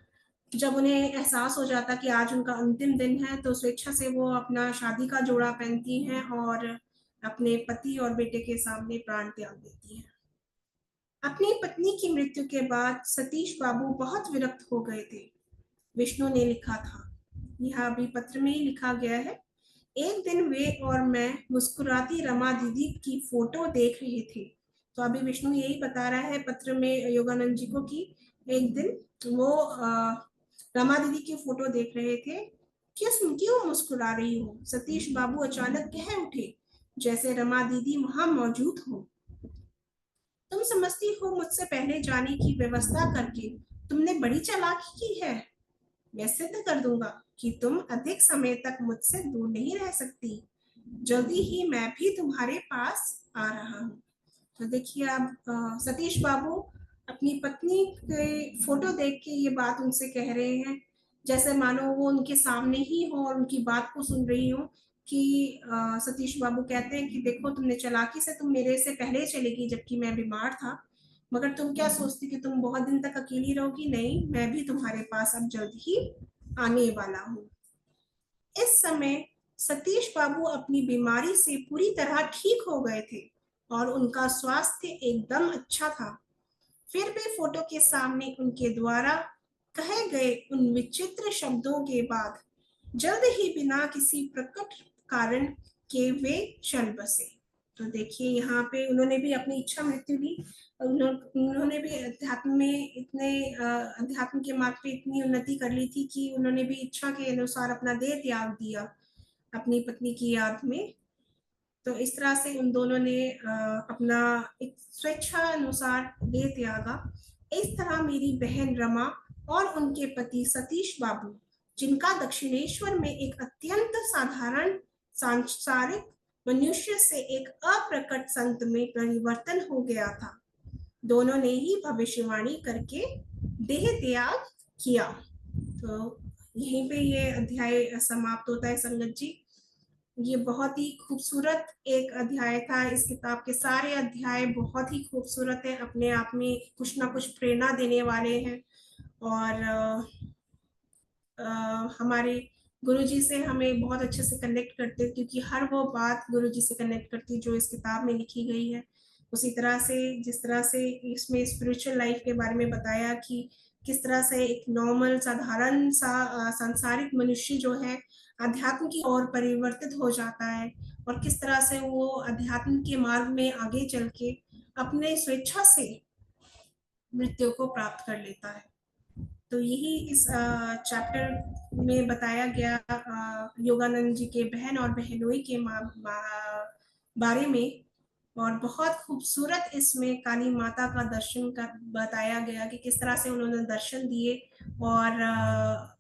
Speaker 2: जब उन्हें एहसास हो जाता कि आज उनका अंतिम दिन है, तो स्वेच्छा से वो अपना शादी का जोड़ा पहनती हैं और अपने पति और बेटे के सामने प्राण त्याग देती हैं। अपनी पत्नी की मृत्यु के बाद सतीश बाबू बहुत विरक्त हो गए थे। विष्णु ने लिखा था, यह अभी पत्र में ही लिखा गया है। एक दिन वे और मैं मुस्कुराती रमा दीदी की फोटो देख रहे थे। तो अभी विष्णु यही बता रहा है पत्र में योगानंद जी को कि एक दिन वो रमा दीदी की फोटो देख रहे थे। क्यों मुस्कुरा रही हो? सतीश बाबू अचानक कह उठे, जैसे रमा दीदी वहां मौजूद हो। तुम समझती हो मुझसे पहले जाने की व्यवस्था करके तुमने बड़ी चालाकी की है। मैं सिद्ध कर दूंगा कि तुम अधिक समय तक मुझसे दूर नहीं रह सकती। जल्दी ही मैं भी तुम्हारे पास आ रहा हूँ। तो देखिए आप सतीश बाबू अपनी पत्नी के फोटो देख के ये बात उनसे कह रहे हैं, जैसे मानो वो उनके सामने ही हो और उनकी बात को सुन रही हो। कि सतीश बाबू कहते हैं कि देखो, तुमने चालाकी से तुम मेरे से पहले चली गई जबकि मैं बीमार था, मगर तुम क्या सोचती कि तुम बहुत दिन तक अकेली रहोगी? नहीं, मैं भी तुम्हारे पास अब जल्द ही आने वाला हूँ। इस समय सतीश बाबू अपनी बीमारी से पूरी तरह ठीक हो गए थे और उनका स्वास्थ्य एकदम अच्छा था। फिर भी फोटो के सामने उनके द्वारा कहे गए उन विचित्र शब्दों के बाद जल्द ही बिना किसी प्रकट कारण के वे चल बसे। तो देखिए यहाँ पे उन्होंने भी अपनी इच्छा मृत्यु ली। उन्होंने भी अध्यात्म में इतने अध्यात्म के मार्ग पे इतनी उन्नति कर ली थी कि उन्होंने भी इच्छा के अनुसार अपना देह त्याग दिया अपनी पत्नी की याद में। तो इस तरह से उन दोनों ने अपना एक स्वेच्छा अनुसार देह त्यागा। इस तरह मेरी बहन रमा और उनके पति सतीश बाबू, जिनका दक्षिणेश्वर में एक अत्यंत साधारण सांसारिक मनुष्य से एक अप्रकट संत में परिवर्तन हो गया था, दोनों ने ही भविष्यवाणी करके देह त्याग किया। तो यहीं पे ये अध्याय समाप्त होता है संगत जी। ये बहुत ही खूबसूरत एक अध्याय था। इस किताब के सारे अध्याय बहुत ही खूबसूरत है, अपने आप में कुछ ना कुछ प्रेरणा देने वाले हैं। और हमारे गुरुजी से हमें बहुत अच्छे से कनेक्ट करते हैं, क्योंकि हर वो बात गुरुजी से कनेक्ट करती है जो इस किताब में लिखी गई है। उसी तरह से जिस तरह से इसमें स्पिरिचुअल लाइफ के बारे में बताया कि किस तरह से एक नॉर्मल साधारण सा सांसारिक मनुष्य जो है अध्यात्म की ओर परिवर्तित हो जाता है, और किस तरह से वो अध्यात्म के मार्ग में आगे चल के अपने स्वेच्छा से मृत्यु को प्राप्त कर लेता है। तो यही इस चैप्टर में बताया गया योगानंद जी के बहन और बहनोई के बारे में। और बहुत खूबसूरत इसमें काली माता का दर्शन का बताया गया कि किस तरह से उन्होंने दर्शन दिए और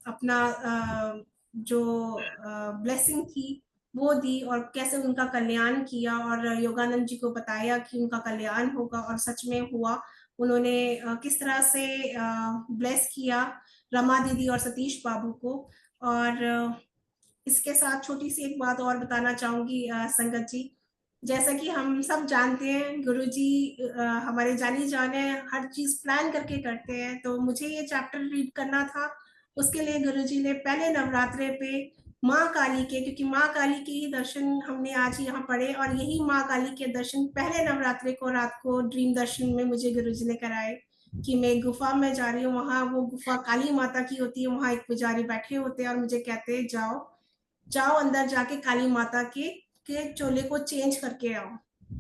Speaker 2: अपना जो ब्लेसिंग थी वो दी, और कैसे उनका कल्याण किया, और योगानंद जी को बताया कि उनका कल्याण होगा, और सच में हुआ। उन्होंने किस तरह से ब्लेस किया रमा दीदी और सतीश बाबू को। और इसके साथ छोटी सी एक बात और बताना चाहूंगी संगत जी। जैसा कि हम सब जानते हैं, गुरुजी हमारे जानी जाने हर चीज प्लान करके करते हैं, तो मुझे ये चैप्टर रीड करना था। उसके लिए गुरुजी ने पहले नवरात्रे पे माँ काली के, क्योंकि माँ काली के ही दर्शन हमने आज यहाँ पढ़े, और यही माँ काली के दर्शन पहले नवरात्रे को रात को ड्रीम दर्शन में मुझे गुरुजी ने कराए कि मैं गुफा में जा रही हूँ। वहां वो गुफा काली माता की होती है, वहां एक पुजारी बैठे होते हैं और मुझे कहते हैं जाओ जाओ अंदर जाके काली माता के चोले को चेंज करके आओ।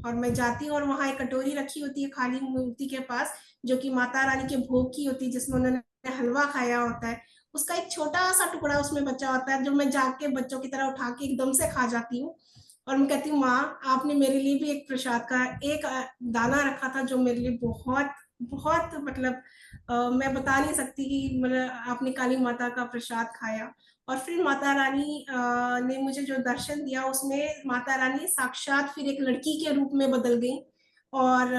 Speaker 2: और मैं जाती हूँ और वहां एक कटोरी रखी होती है खाली मूर्ति के पास, जो कि माता रानी के भोग की होती है, जिसमें उन्होंने हलवा खाया होता है। उसका एक छोटा सा टुकड़ा उसमें बचा होता है, जो मैं जाके बच्चों की तरह उठा के एकदम से खा जाती हूँ। और मैं कहती हूँ माँ, आपने मेरे लिए भी एक प्रसाद का एक दाना रखा था, जो मेरे लिए बहुत बहुत मतलब मैं बता नहीं सकती कि मतलब आपने काली माता का प्रसाद खाया। और फिर माता रानी ने मुझे जो दर्शन दिया, उसमें माता रानी साक्षात फिर एक लड़की के रूप में बदल गई। और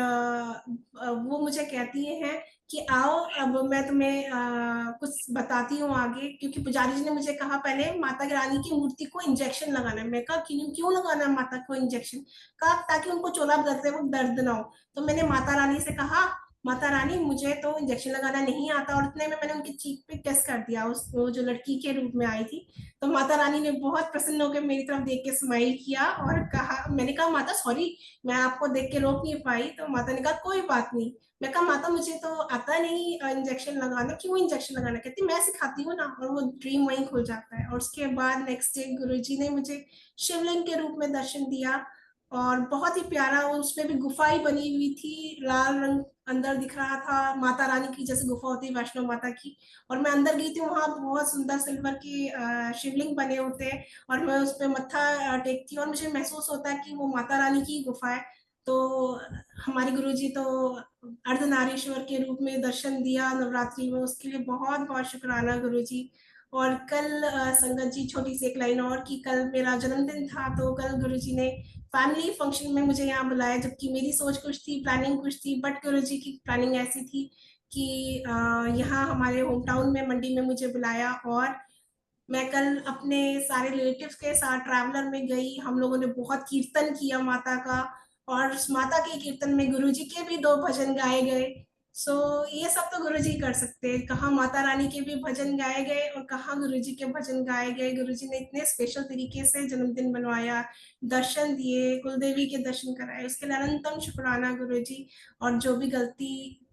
Speaker 2: वो मुझे कहती हैं कि आओ अब मैं तुम्हें कुछ बताती हूँ आगे, क्योंकि पुजारी जी ने मुझे कहा पहले माता रानी की मूर्ति को इंजेक्शन लगाना है। मैं कहा क्यों क्यों लगाना है माता को इंजेक्शन? कहा ताकि उनको चोला बदलते वक्त दर्द ना हो। तो मैंने माता रानी से कहा माता रानी मुझे तो इंजेक्शन लगाना नहीं आता, और इतने में मैंने उनकी चीख पे टेस्ट कर दिया, उस वो जो लड़की के रूप में आई थी। तो माता रानी ने बहुत प्रसन्न होकर मेरी तरफ देख के स्माइल किया और कहा, मैंने कहा माता सॉरी, मैं आपको देख के रोक नहीं पाई। तो माता ने कहा कोई बात नहीं। मैं कहा माता मुझे तो आता नहीं इंजेक्शन लगाना, क्यों इंजेक्शन लगाना? कहती मैं सिखाती हूँ ना। और वो ड्रीम वहीं खुल जाता है। और उसके बाद नेक्स्ट डे गुरुजी ने मुझे शिवलिंग के रूप में दर्शन दिया, और बहुत ही प्यारा, उसमें भी गुफाई बनी हुई थी, लाल रंग अंदर दिख रहा था, माता रानी की जैसे गुफा होती है वैष्णो माता की। और मैं अंदर गई थी, वहां बहुत सुंदर सिल्वर के शिवलिंग बने होते हैं, और मैं उस पर मत्था टेकती हूँ और मुझे महसूस होता है कि वो माता रानी की गुफा है। तो हमारे गुरुजी तो अर्धनारीश्वर के रूप में दर्शन दिया नवरात्रि में, उसके लिए बहुत बहुत शुक्राना गुरुजी। और कल संगत जी, छोटी सी एक लाइन और, कि कल मेरा जन्मदिन था, तो कल गुरुजी ने फैमिली फंक्शन में मुझे यहाँ बुलाया, जबकि मेरी सोच कुछ थी, प्लानिंग कुछ थी, बट गुरुजी की प्लानिंग ऐसी थी कि यहाँ हमारे होम टाउन में मंडी में मुझे बुलाया। और मैं कल अपने सारे रिलेटिव्स के साथ ट्रैवलर में गई, हम लोगों ने बहुत कीर्तन किया माता का, और उस माता के कीर्तन में गुरुजी के भी दो भजन गाए गए। सो ये सब तो गुरुजी कर सकते हैं, कहाँ माता रानी के भी भजन गाए गए और कहाँ गुरुजी के भजन गाए गए। गुरुजी ने इतने स्पेशल तरीके से जन्मदिन बनवाया, दर्शन दिए, कुलदेवी के दर्शन कराए, उसके लिए अनंतम शुक्राना गुरुजी। और जो भी गलती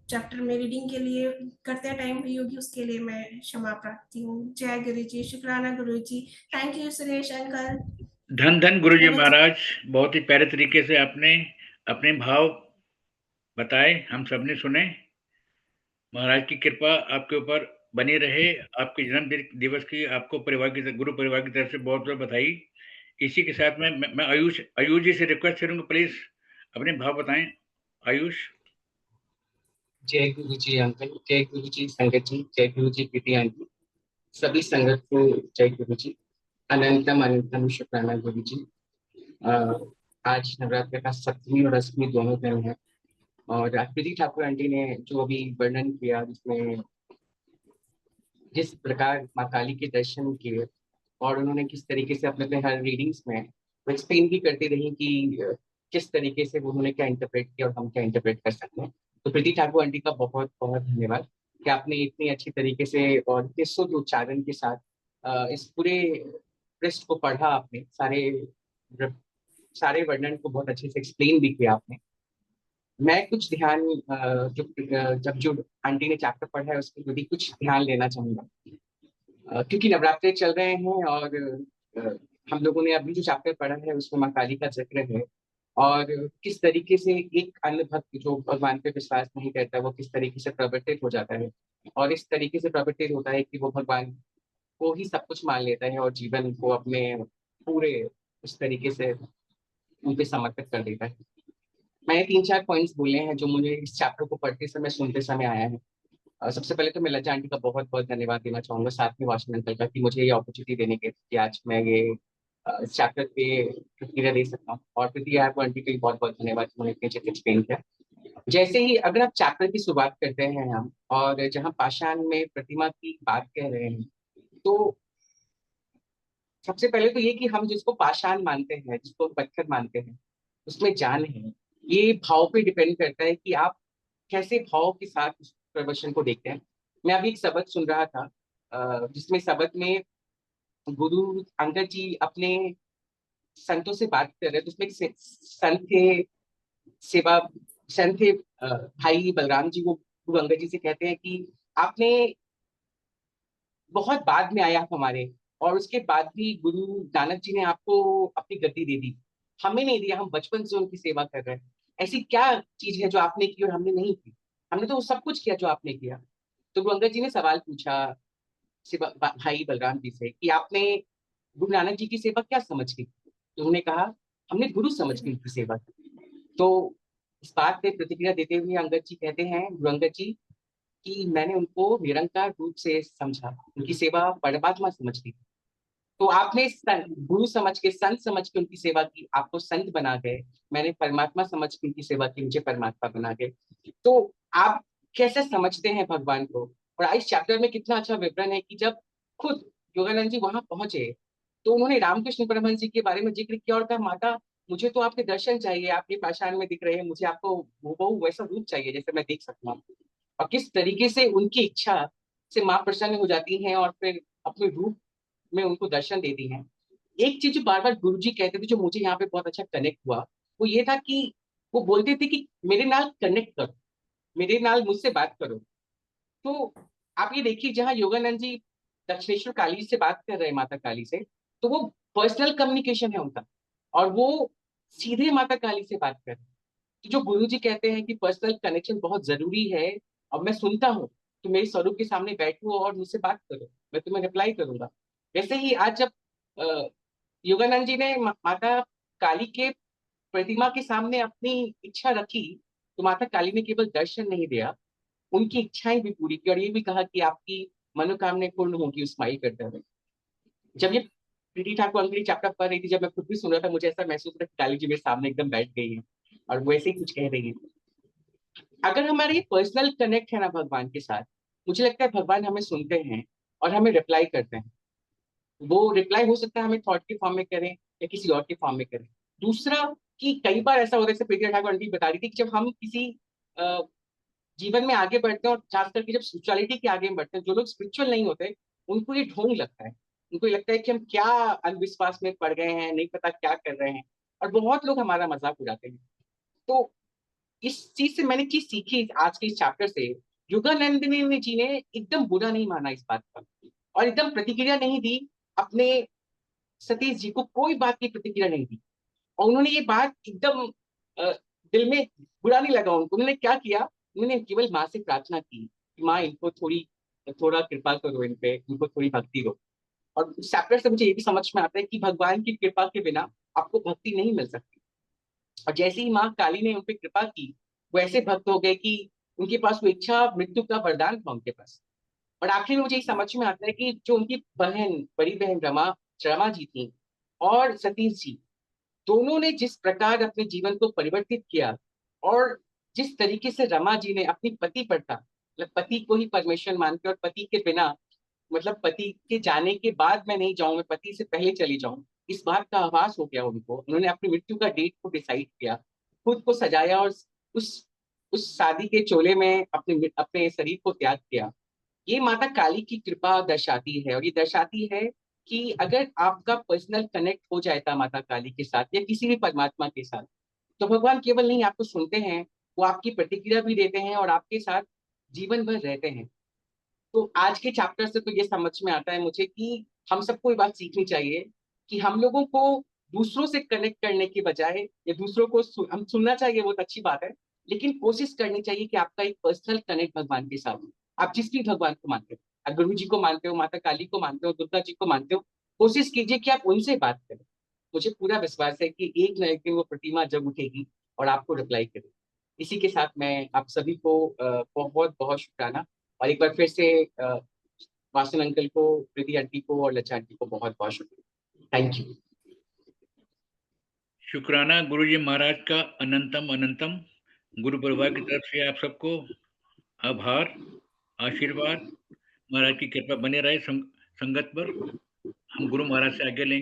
Speaker 2: चैप्टर में रीडिंग के लिए करते टाइम हुई होगी, उसके लिए मैं क्षमा प्रार्थी हूँ। जय गुरु जी, शुक्राना Guru ji. Thank you Suresh uncle.
Speaker 1: धन धन गुरुजी
Speaker 2: ओवर।
Speaker 1: महाराज, बहुत ही प्यारे तरीके से आपने अपने भाव बताए, हम सबने सुने। महाराज की कृपा आपके ऊपर बनी रहे। आपके जन्म दिवस की आपको परिवार की गुरु परिवार की तरफ से बहुत बहुत बधाई। इसी के साथ में मैं आयुष आयुष जी से रिक्वेस्ट करूंगा, प्लीज अपने भाव बताएं। आयुष।
Speaker 3: जय गुरु जी अंकल, जय गुरु जी संगत जी, जय गुरु जी प्रीति आंटी, सभी संगत को जय गुरु जी। अनंतम अनंतम शुक्राना गुरु जी। आज नवरात्र का 7वीं और 8वीं दोनों दिन है, और प्रीति ठाकुर आंटी ने जो अभी वर्णन किया, जिसमें जिस प्रकार माँ काली के दर्शन किए, और उन्होंने किस तरीके से अपने अपने हर रीडिंग्स में वो एक्सप्लेन भी करती रही कि किस तरीके से वो उन्होंने क्या इंटरप्रेट किया और हम क्या इंटरप्रेट कर सकते हैं। तो प्रीति ठाकुर आंटी का बहुत बहुत धन्यवाद कि आपने इतनी अच्छी तरीके से और इतने शुद्ध उच्चारण के साथ इस पूरे पृष्ठ को पढ़ा। आपने सारे वर्णन को बहुत अच्छे से एक्सप्लेन भी किया आपने। मैं कुछ ध्यान जब जो आंटी ने चैप्टर पढ़ा है उसके प्रति कुछ ध्यान लेना चाहूंगा, क्योंकि नवरात्रे चल रहे हैं, और अ, हम लोगों ने अभी जो चैप्टर पढ़ा है उसमें माँ काली का जिक्र है, और किस तरीके से एक अन्य भक्त जो भगवान पे विश्वास नहीं करता वो किस तरीके से प्रवर्तित हो जाता है, और इस तरीके से प्रवर्तित होता है कि वो भगवान को ही सब कुछ मान लेता है और जीवन को अपने पूरे उस तरीके से उन पे समर्पित कर देता है। मैंने 3-4 पॉइंट्स बोले हैं जो मुझे इस चैप्टर को पढ़ते समय सुनते समय आया है। सबसे पहले तो मैं लज्जा आंटी का बहुत बहुत धन्यवाद देना चाहूंगा, साथ में वाशन अंकल का, कि मुझे ये अपॉर्चुनिटी देने के कि आज मैं ये इस चैप्टर पे प्रतिक्रिया दे सकता हूँ। और प्रीति आप आंटी का भी बहुत बहुत धन्यवाद, उन्होंने इतने अच्छे से एक्सप्लेन किया। जैसे ही अगर आप चैप्टर की शुरुआत करते हैं हम, और जहाँ पाषाण में प्रतिमा की बात कह रहे हैं, तो सबसे पहले तो ये कि हम जिसको पाषाण मानते हैं, जिसको पत्थर मानते हैं, उसमें जान है। ये भाव पे डिपेंड करता है कि आप कैसे भाव के साथ उस प्रदर्शन को देखते हैं। मैं अभी एक सबक सुन रहा था, जिसमें सबक में गुरु अंगद जी अपने संतों से बात कर रहे थे। उसमें एक संत थे, सेवा संत थे, भाई बलराम जी, वो गुरु अंगद जी से कहते हैं कि आपने बहुत बाद में आया आप हमारे, और उसके बाद भी गुरु नानक जी ने आपको अपनी गति दे दी, हमें नहीं दिया, हम बचपन से उनकी सेवा कर रहे हैं। ऐसी क्या चीज है जो आपने की और हमने नहीं की? हमने तो वो सब कुछ किया जो आपने किया। तो गुरु अंगद जी ने सवाल पूछा भाई बलराम जी से कि आपने गुरु नानक जी की सेवा क्या समझ की? तो उन्होंने कहा, हमने गुरु समझ के उनकी सेवा की। तो इस बात पे प्रतिक्रिया देते हुए अंगद जी कहते हैं, गुरु अंगद जी, कि मैंने उनको निरंकार रूप से समझा, उनकी सेवा परमात्मा समझ ली। तो आपने गुरु समझ के, संत समझ के उनकी सेवा की, आपको संत बना गए। मैंने परमात्मा समझ के उनकी सेवा की, मुझे परमात्मा बना गए। तो आप कैसे समझते हैं भगवान को? और इस चैप्टर में कितना अच्छा विवरण है कि जब खुद योगानंद जी वहां पहुंचे, तो उन्होंने रामकृष्ण परमहंस जी के बारे में जिक्र किया और कहा, माता मुझे तो आपके दर्शन चाहिए, आपके पाषाण में दिख रहे हैं, मुझे आपको हूबहू वैसा रूप चाहिए जैसे मैं देख सकता हूँ। और किस तरीके से उनकी इच्छा से माँ प्रसन्न हो जाती हैं और फिर अपने रूप में उनको दर्शन देती हैं। एक चीज जो बार बार गुरु जी कहते थे, जो मुझे यहाँ पे बहुत अच्छा कनेक्ट हुआ, वो ये था कि वो बोलते थे कि मेरे नाल कनेक्ट करो, मेरे नाल मुझसे बात करो। तो आप ये देखिए, जहाँ योगानंद जी दक्षिणेश्वर काली से बात कर रहे हैं, माता काली से, तो वो पर्सनल कम्युनिकेशन है उनका, और वो सीधे माता काली से बात कर रहे हैं। तो जो गुरु जी कहते हैं कि पर्सनल कनेक्शन बहुत जरूरी है, और मैं सुनता हूँ, तो मेरे स्वरूप के सामने बैठो और मुझसे बात करो, मैं तुम्हें रिप्लाई करूंगा। वैसे ही आज जब योगानंद जी ने माता काली के प्रतिमा के सामने अपनी इच्छा रखी तो माता काली ने केवल दर्शन नहीं दिया, उनकी इच्छाएं भी पूरी की और ये भी कहा कि आपकी मनोकामनाएं पूर्ण होंगी, उस स्माइल करते हुए। जब ये प्रीति ठाकुर अंकल चैप्टर पढ़ रही थी, जब मैं खुद भी सुन रहा था, मुझे ऐसा महसूस हो रहा कि काली जी मेरे सामने एकदम बैठ गई है और वो ऐसे ही कुछ कह रही है। अगर हमारा ये पर्सनल कनेक्ट है ना भगवान के साथ, मुझे लगता है भगवान हमें सुनते हैं और हमें रिप्लाई करते हैं। वो रिप्लाई हो सकता है हमें थॉट के फॉर्म में करें या किसी और के फॉर्म में करें। दूसरा, कि कई बार ऐसा होता है, जैसे प्रीति ठाकुर आंटी बता रही थी, कि जब हम किसी अ, जीवन में आगे बढ़ते हैं और खास करके जब स्पिरिचुअलिटी के आगे बढ़ते हैं, जो लोग स्पिरिचुअल नहीं होते उनको ये ढोंग लगता है। उनको ये लगता है कि हम क्या अंधविश्वास में पड़ गए हैं, नहीं पता क्या कर रहे हैं, और बहुत लोग हमारा मजाक उड़ाते हैं। तो इस चीज से मैंने चीज सीखी आज के इस चैप्टर से। योगानंदिनी जी ने एकदम बुरा नहीं माना इस बात का और एकदम प्रतिक्रिया नहीं दी, अपने सतीश जी को कोई बात की प्रतिक्रिया नहीं दी। और उन्होंने ये बात एकदम दिल में बुरा नहीं लगा उनको। उन्होंने क्या किया, उन्होंने केवल माँ से प्रार्थना की कि माँ इनको थोड़ा कृपा करो, इन पे इनको थोड़ी भक्ति दो। और इस चैप्टर से मुझे ये भी समझ में आता है कि भगवान की कृपा के बिना आपको भक्ति नहीं मिल सकती। और जैसे ही माँ काली ने उन पे कृपा की, वो ऐसे भक्त हो गए कि उनके पास वो इच्छा मृत्यु का वरदान था उनके पास। और आखिर में मुझे ये समझ में आता है कि जो उनकी बड़ी बहन रमा रमा जी थी और सतीश जी, दोनों ने जिस प्रकार अपने जीवन को परिवर्तित किया और जिस तरीके से रमा जी ने अपनी पति पर था, मतलब पति को ही परमेश्वर मान के और पति के बिना, मतलब पति के जाने के बाद मैं नहीं जाऊं, मैं पति से पहले चली जाऊं, इस बात का आभास हो गया उनको। उन्होंने अपनी मृत्यु का डेट को डिसाइड किया, खुद को सजाया और उस उस शादी के चोले में अपने अपने शरीर को त्याग किया। ये माता काली की कृपा दर्शाती है और ये दर्शाती है कि अगर आपका पर्सनल कनेक्ट हो जाता माता काली के साथ या किसी भी परमात्मा के साथ, तो भगवान केवल नहीं आपको सुनते हैं, वो आपकी प्रतिक्रिया भी देते हैं और आपके साथ जीवन भर रहते हैं। तो आज के चैप्टर से तो ये समझ में आता है मुझे कि हम सबको ये बात सीखनी चाहिए कि हम लोगों को दूसरों से कनेक्ट करने के बजाय या दूसरों को हम सुनना चाहिए, बहुत अच्छी बात है, लेकिन कोशिश करनी चाहिए कि आपका एक पर्सनल कनेक्ट भगवान के साथ हो। आप जिस भी भगवान को मानते हो, आप गुरु जी को मानते हो, माता काली को मानते हो, दुर्गा जी को मानते हो, कोशिश कीजिए कि आप उनसे बात करें। मुझे पूरा विश्वास है कि एक न एक दिन वो प्रतिमा जब उठेगी और आपको रिप्लाई करेगी। इसी के साथ मैं आप सभी को बहुत बहुत शुक्राना, और एक बार फिर से वासन अंकल को, प्रीति आंटी को और लच्छा आंटी को बहुत बहुत शुक्रिया। Thank you.
Speaker 1: शुक्राना गुरुजी महाराज का अनंतम अनंतम। गुरु परिवार की तरफ से आप सबको आभार, आशीर्वाद। महाराज की कृपा बने रहे संगत पर। हम गुरु महाराज से आज्ञा लेंगे।